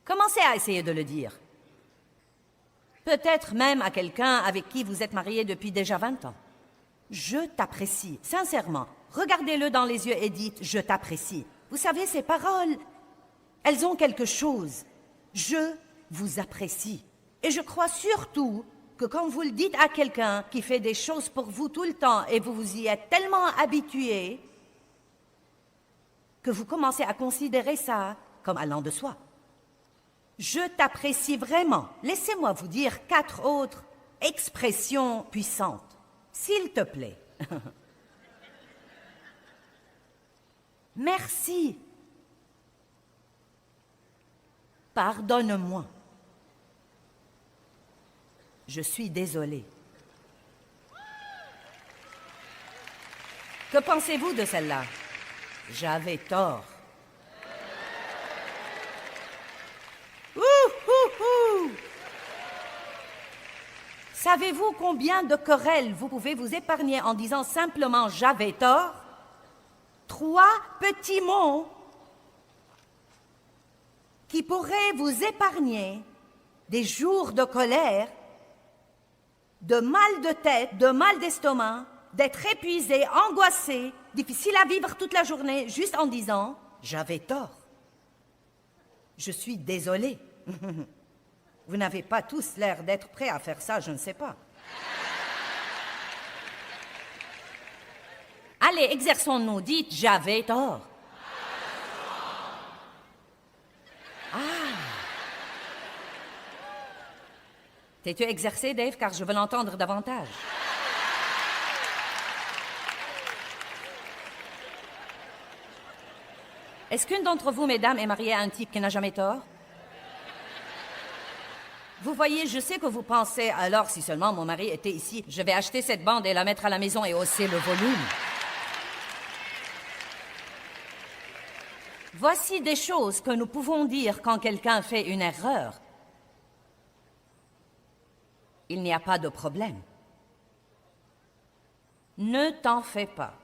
Commencez à essayer de le dire. Peut-être même à quelqu'un avec qui vous êtes marié depuis déjà 20 ans. Je t'apprécie, sincèrement. Regardez-le dans les yeux et dites « Je t'apprécie ». Vous savez, ces paroles, elles ont quelque chose. Je vous apprécie. Et je crois surtout que quand vous le dites à quelqu'un qui fait des choses pour vous tout le temps et vous vous y êtes tellement habitué que vous commencez à considérer ça comme allant de soi. Je t'apprécie vraiment. Laissez-moi vous dire 4 autres expressions puissantes. S'il te plaît. Merci. Pardonne-moi. Je suis désolée. Que pensez-vous de celle-là? J'avais tort. Savez-vous combien de querelles vous pouvez vous épargner en disant simplement « j'avais tort » 3 petits mots qui pourraient vous épargner des jours de colère, de mal de tête, de mal d'estomac, d'être épuisé, angoissé, difficile à vivre toute la journée, juste en disant « j'avais tort ». Je suis désolée. Vous n'avez pas tous l'air d'être prêts à faire ça, je ne sais pas. Allez, exerçons-nous, dites « j'avais tort ». Ah. T'es-tu exercé, Dave, car je veux l'entendre davantage. Est-ce qu'une d'entre vous, mesdames, est mariée à un type qui n'a jamais tort? Vous voyez, je sais que vous pensez, alors si seulement mon mari était ici, je vais acheter cette bande et la mettre à la maison et hausser le volume. Voici des choses que nous pouvons dire quand quelqu'un fait une erreur. Il n'y a pas de problème. Ne t'en fais pas.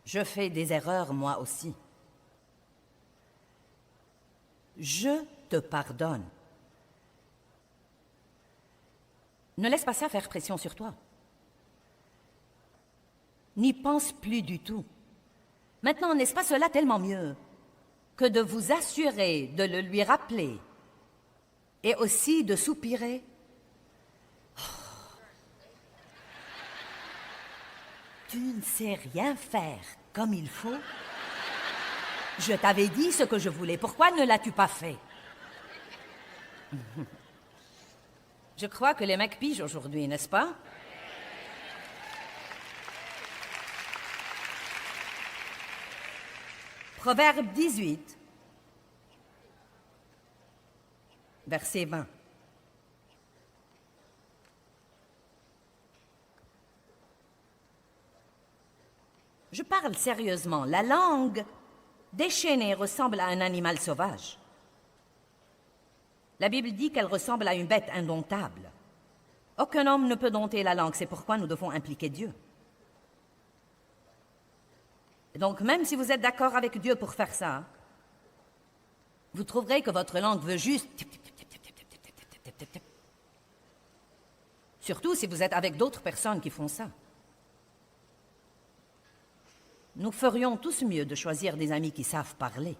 Je fais des erreurs moi aussi. Je te pardonne. Ne laisse pas ça faire pression sur toi. N'y pense plus du tout. Maintenant, n'est-ce pas cela tellement mieux que de vous assurer de le lui rappeler et aussi de soupirer? Oh. Tu ne sais rien faire comme il faut. Je t'avais dit ce que je voulais. Pourquoi ne l'as-tu pas fait? Je crois que les mecs pigent aujourd'hui, n'est-ce pas? Proverbe 18, verset 20. Je parle sérieusement. La langue déchaînée ressemble à un animal sauvage. La Bible dit qu'elle ressemble à une bête indomptable. Aucun homme ne peut dompter la langue, c'est pourquoi nous devons impliquer Dieu. Et donc, même si vous êtes d'accord avec Dieu pour faire ça, vous trouverez que votre langue veut juste... Surtout si vous êtes avec d'autres personnes qui font ça. Nous ferions tous mieux de choisir des amis qui savent parler.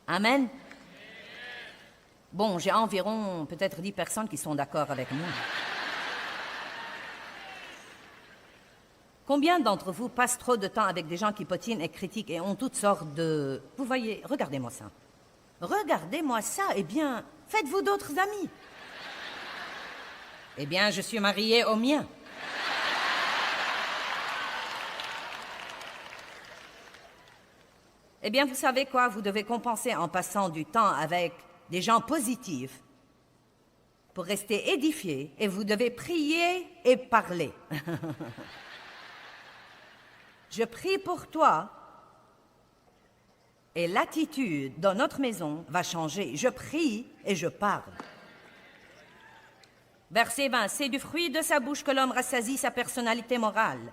Amen. Bon, j'ai environ peut-être 10 personnes qui sont d'accord avec moi. Combien d'entre vous passent trop de temps avec des gens qui potinent et critiquent et ont toutes sortes de... Vous voyez, regardez-moi ça. Regardez-moi ça, eh bien, faites-vous d'autres amis. Eh bien, je suis mariée au mien. Eh bien, vous savez quoi? Vous devez compenser en passant du temps avec des gens positifs pour rester édifiés, et vous devez prier et parler. Je prie pour toi, et l'attitude dans notre maison va changer. Je prie et je parle. Verset 20, c'est du fruit de sa bouche que l'homme rassasie sa personnalité morale.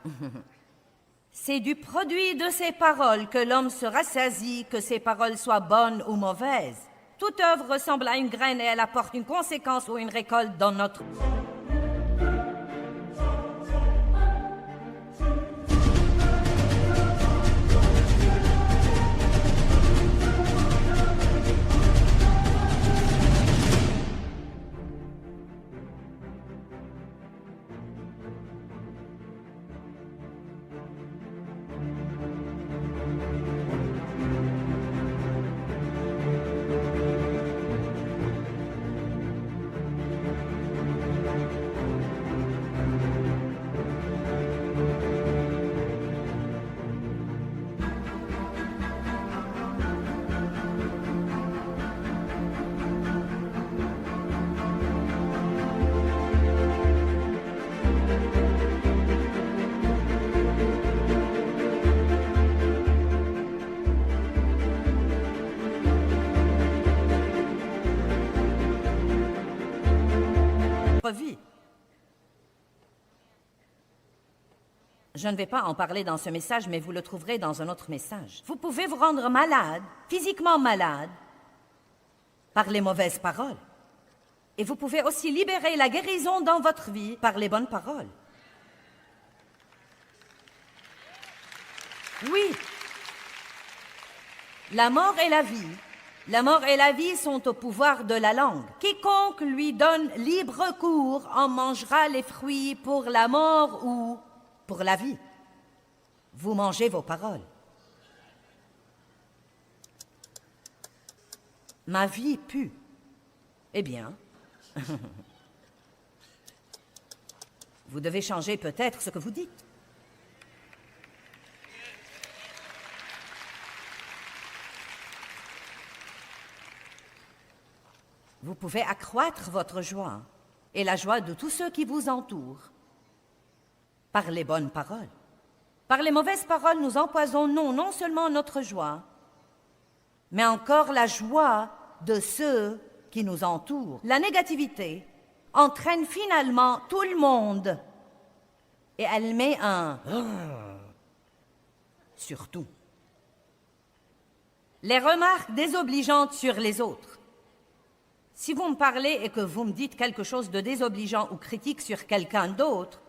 C'est du produit de ses paroles que l'homme se rassasie, que ses paroles soient bonnes ou mauvaises. Toute œuvre ressemble à une graine et elle apporte une conséquence ou une récolte dans notre... vie. Je ne vais pas en parler dans ce message, mais vous le trouverez dans un autre message. Vous pouvez vous rendre malade, physiquement malade, par les mauvaises paroles. Et vous pouvez aussi libérer la guérison dans votre vie par les bonnes paroles. Oui. La mort et la vie. La mort et la vie sont au pouvoir de la langue. Quiconque lui donne libre cours en mangera les fruits pour la mort ou pour la vie. Vous mangez vos paroles. Ma vie pue. Eh bien, vous devez changer peut-être ce que vous dites. Vous pouvez accroître votre joie et la joie de tous ceux qui vous entourent par les bonnes paroles. Par les mauvaises paroles, nous empoisonnons non seulement notre joie, mais encore la joie de ceux qui nous entourent. La négativité entraîne finalement tout le monde et elle met un « surtout ». Les remarques désobligeantes sur les autres. Si vous me parlez et que vous me dites quelque chose de désobligeant ou critique sur quelqu'un d'autre,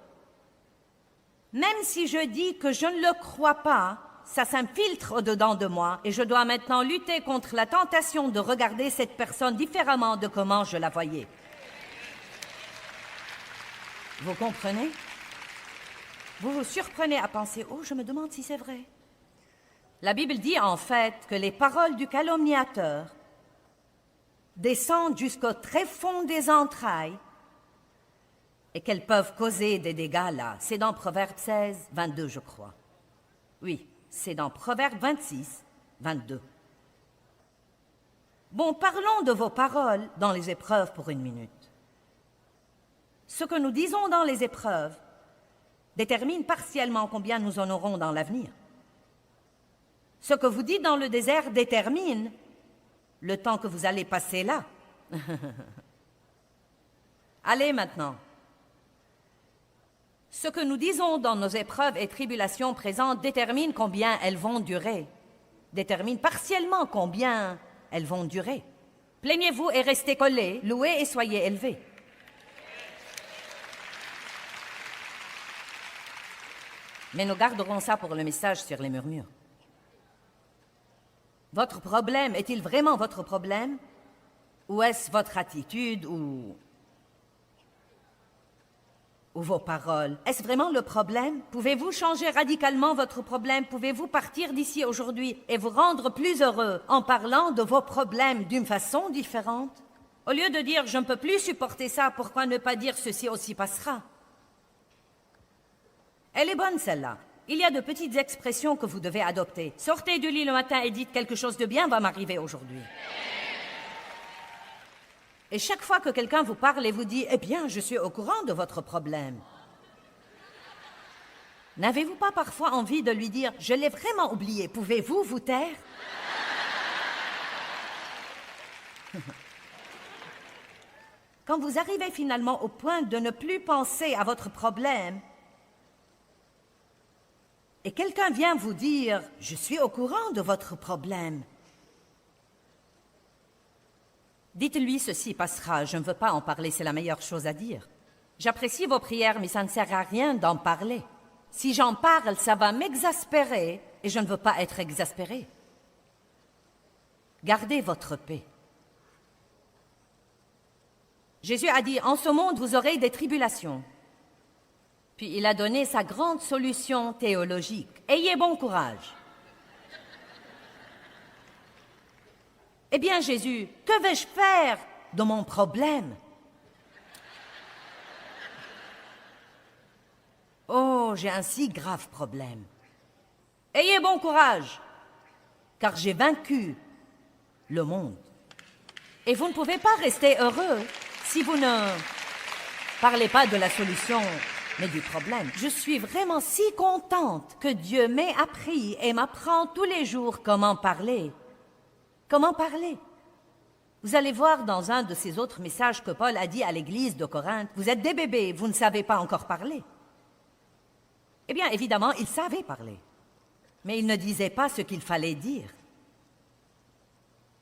même si je dis que je ne le crois pas, ça s'infiltre au-dedans de moi et je dois maintenant lutter contre la tentation de regarder cette personne différemment de comment je la voyais. Vous comprenez? Vous vous surprenez à penser « Oh, je me demande si c'est vrai. » La Bible dit en fait que les paroles du calomniateur descendent jusqu'au tréfonds des entrailles et qu'elles peuvent causer des dégâts là. C'est dans Proverbe 16, 22, je crois. Oui, c'est dans Proverbe 26, 22. Bon, parlons de vos paroles dans les épreuves pour une minute. Ce que nous disons dans les épreuves détermine partiellement combien nous en aurons dans l'avenir. Ce que vous dites dans le désert détermine le temps que vous allez passer là. Allez maintenant. Ce que nous disons dans nos épreuves et tribulations présentes détermine combien elles vont durer. Détermine partiellement combien elles vont durer. Plaignez-vous et restez collés, louez et soyez élevés. Mais nous garderons ça pour le message sur les murmures. Votre problème est-il vraiment votre problème? Ou est-ce votre attitude ou vos paroles? Est-ce vraiment le problème? Pouvez-vous changer radicalement votre problème? Pouvez-vous partir d'ici aujourd'hui et vous rendre plus heureux en parlant de vos problèmes d'une façon différente? Au lieu de dire « je ne peux plus supporter ça », pourquoi ne pas dire « ceci aussi passera ». Elle est bonne celle-là. Il y a de petites expressions que vous devez adopter. Sortez du lit le matin et dites quelque chose de bien va m'arriver aujourd'hui. Et chaque fois que quelqu'un vous parle et vous dit « Eh bien, je suis au courant de votre problème », n'avez-vous pas parfois envie de lui dire « Je l'ai vraiment oublié, pouvez-vous vous taire ?» Quand vous arrivez finalement au point de ne plus penser à votre problème et quelqu'un vient vous dire « Je suis au courant de votre problème », dites-lui « Ceci passera, je ne veux pas en parler, c'est la meilleure chose à dire. J'apprécie vos prières, mais ça ne sert à rien d'en parler. Si j'en parle, ça va m'exaspérer et je ne veux pas être exaspéré. Gardez votre paix. » Jésus a dit, en ce monde, vous aurez des tribulations. Puis il a donné sa grande solution théologique. Ayez bon courage. Eh bien, Jésus, que vais-je faire de mon problème? Oh, j'ai un si grave problème. Ayez bon courage, car j'ai vaincu le monde. Et vous ne pouvez pas rester heureux si vous ne parlez pas de la solution, mais du problème. Je suis vraiment si contente que Dieu m'ait appris et m'apprend tous les jours comment parler. Comment parler? Vous allez voir dans un de ces autres messages que Paul a dit à l'église de Corinthe, « Vous êtes des bébés, vous ne savez pas encore parler. » Eh bien, évidemment, il savait parler, mais il ne disait pas ce qu'il fallait dire.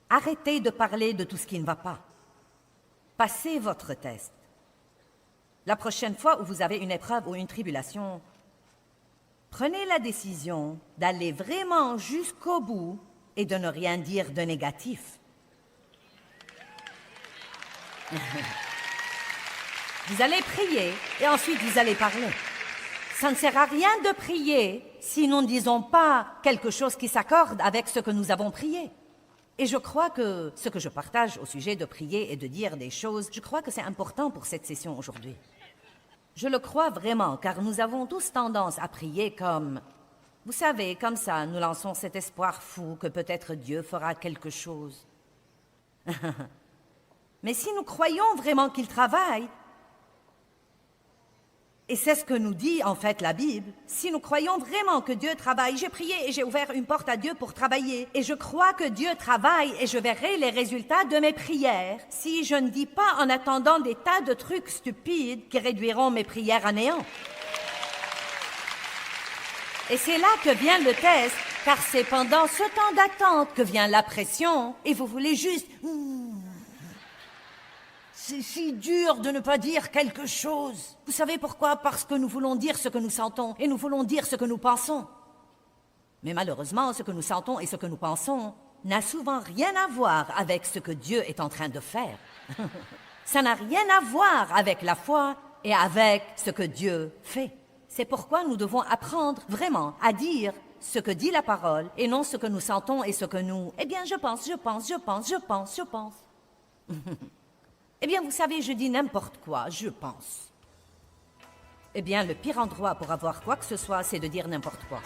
Arrêtez de parler de tout ce qui ne va pas. Passez votre test. La prochaine fois où vous avez une épreuve ou une tribulation, prenez la décision d'aller vraiment jusqu'au bout et de ne rien dire de négatif. Vous allez prier et ensuite vous allez parler. Ça ne sert à rien de prier si nous ne disons pas quelque chose qui s'accorde avec ce que nous avons prié. Et je crois que ce que je partage au sujet de prier et de dire des choses, je crois que c'est important pour cette session aujourd'hui. Je le crois vraiment, car nous avons tous tendance à prier comme... Vous savez, comme ça, nous lançons cet espoir fou que peut-être Dieu fera quelque chose. Mais si nous croyons vraiment qu'il travaille, et c'est ce que nous dit en fait la Bible, si nous croyons vraiment que Dieu travaille, j'ai prié et j'ai ouvert une porte à Dieu pour travailler, et je crois que Dieu travaille et je verrai les résultats de mes prières, si je ne dis pas en attendant des tas de trucs stupides qui réduiront mes prières à néant. Et c'est là que vient le test, car c'est pendant ce temps d'attente que vient la pression, et vous voulez juste... C'est si dur de ne pas dire quelque chose. Vous savez pourquoi? Parce que nous voulons dire ce que nous sentons, et nous voulons dire ce que nous pensons. Mais malheureusement, ce que nous sentons et ce que nous pensons n'a souvent rien à voir avec ce que Dieu est en train de faire. Ça n'a rien à voir avec la foi et avec ce que Dieu fait. C'est pourquoi nous devons apprendre vraiment à dire ce que dit la parole et non ce que nous sentons et ce que nous... Eh bien, je pense. Eh bien, vous savez, je dis n'importe quoi, je pense. Eh bien, le pire endroit pour avoir quoi que ce soit, c'est de dire n'importe quoi.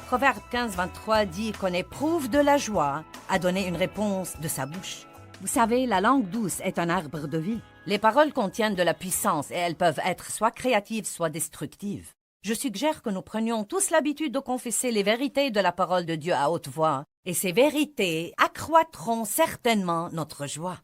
Proverbe 15, 23 dit qu'on éprouve de la joie à donner une réponse de sa bouche. Vous savez, la langue douce est un arbre de vie. Les paroles contiennent de la puissance et elles peuvent être soit créatives, soit destructives. Je suggère que nous prenions tous l'habitude de confesser les vérités de la parole de Dieu à haute voix, et ces vérités accroîtront certainement notre joie.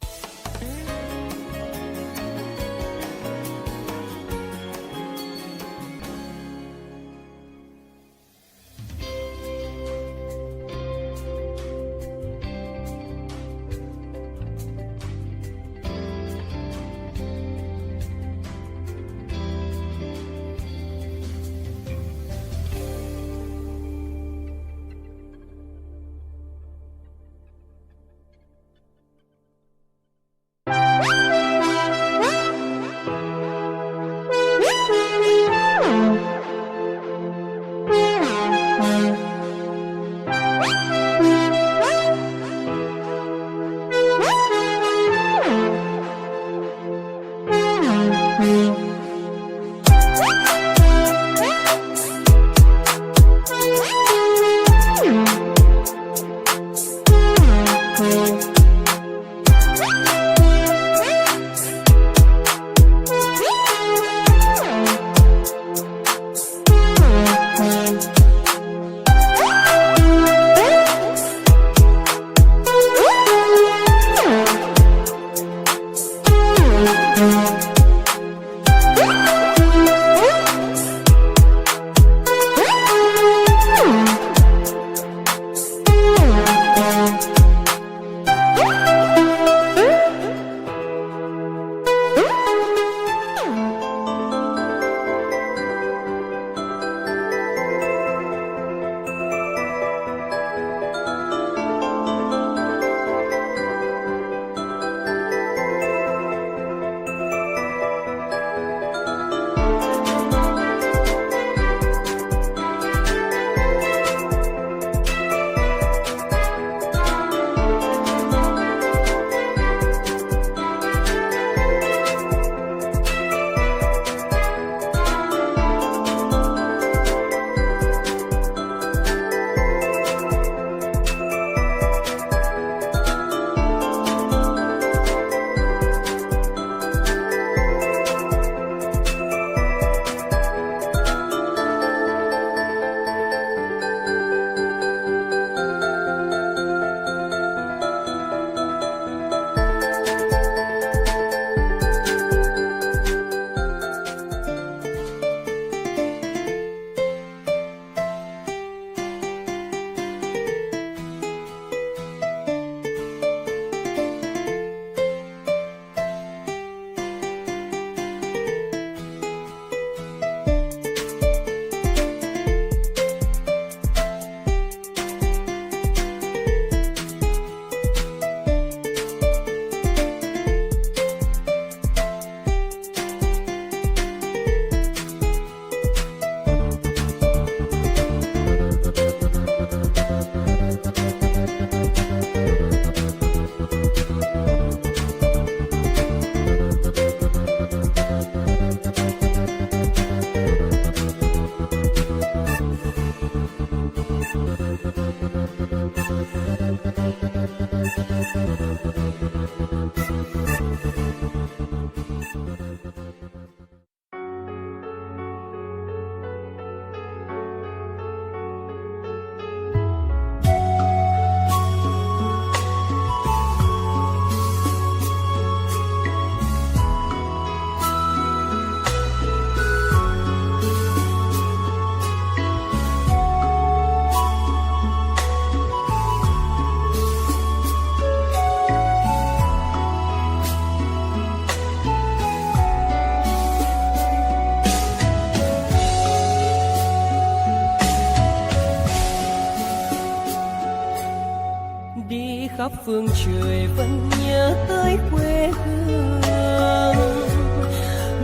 khắp phương trời vẫn nhớ tới quê hương.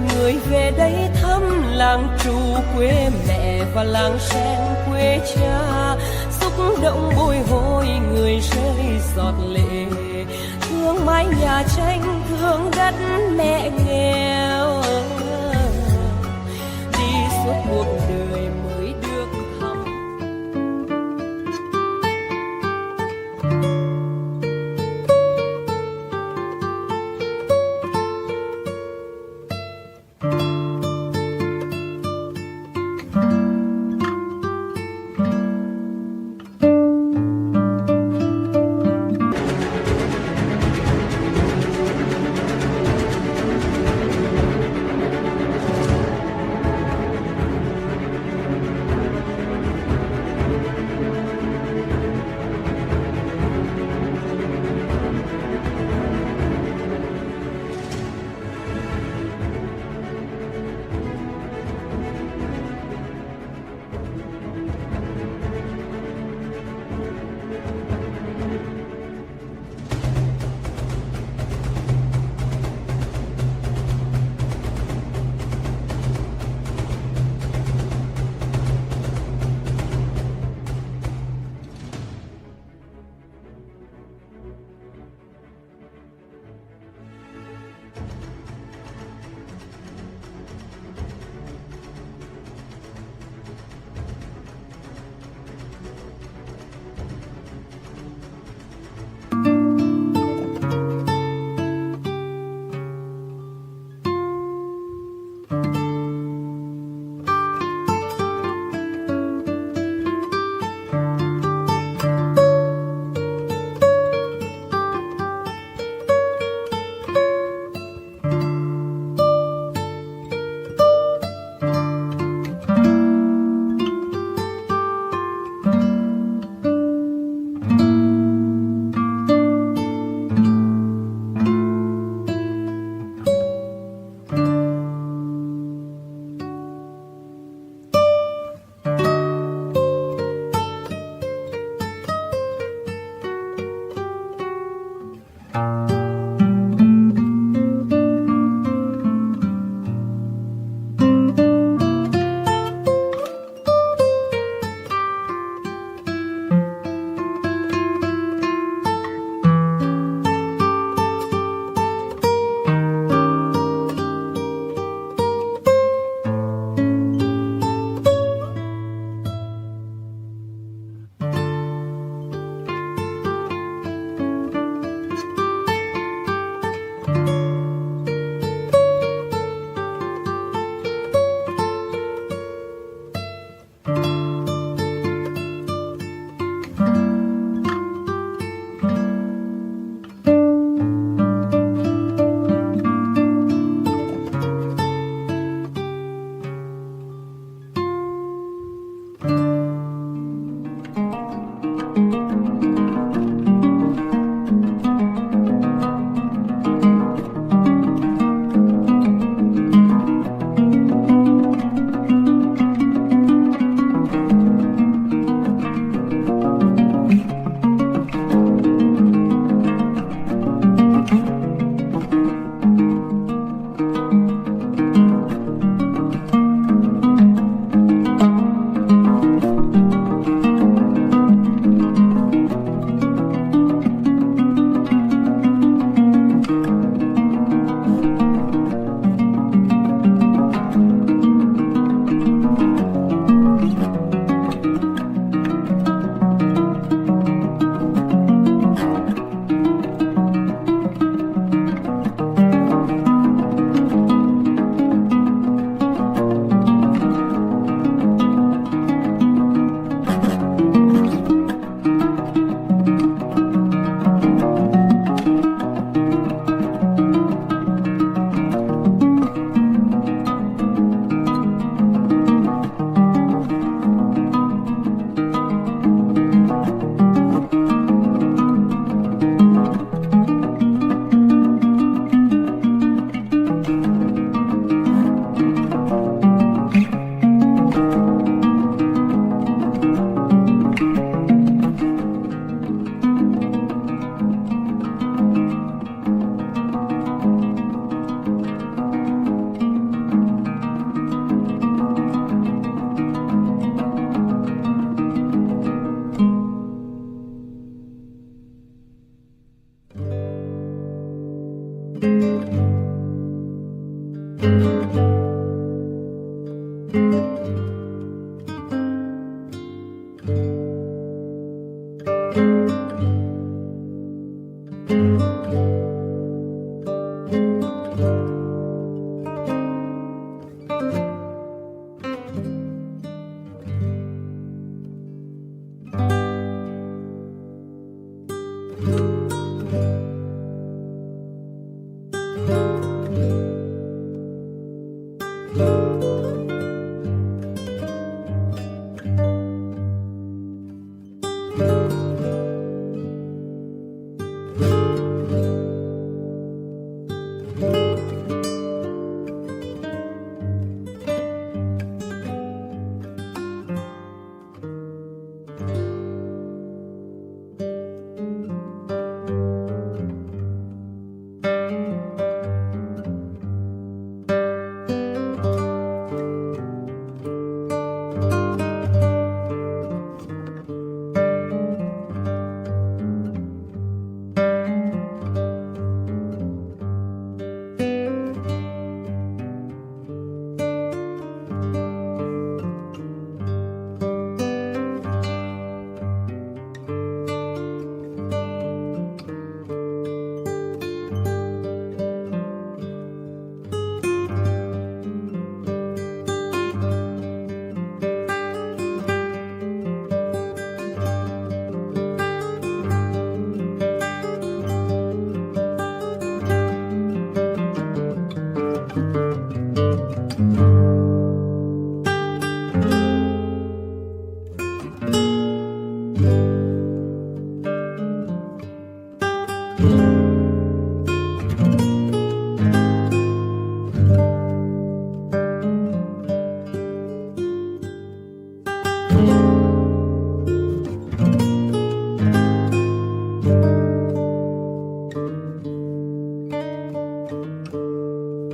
Người về đây thăm làng Trù quê mẹ và làng Sen quê cha, xúc động bồi hồi người rơi giọt lệ, thương mái nhà tranh thương đất mẹ nghèo, đi suốt cuộc đời mới được thăm.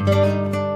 Thank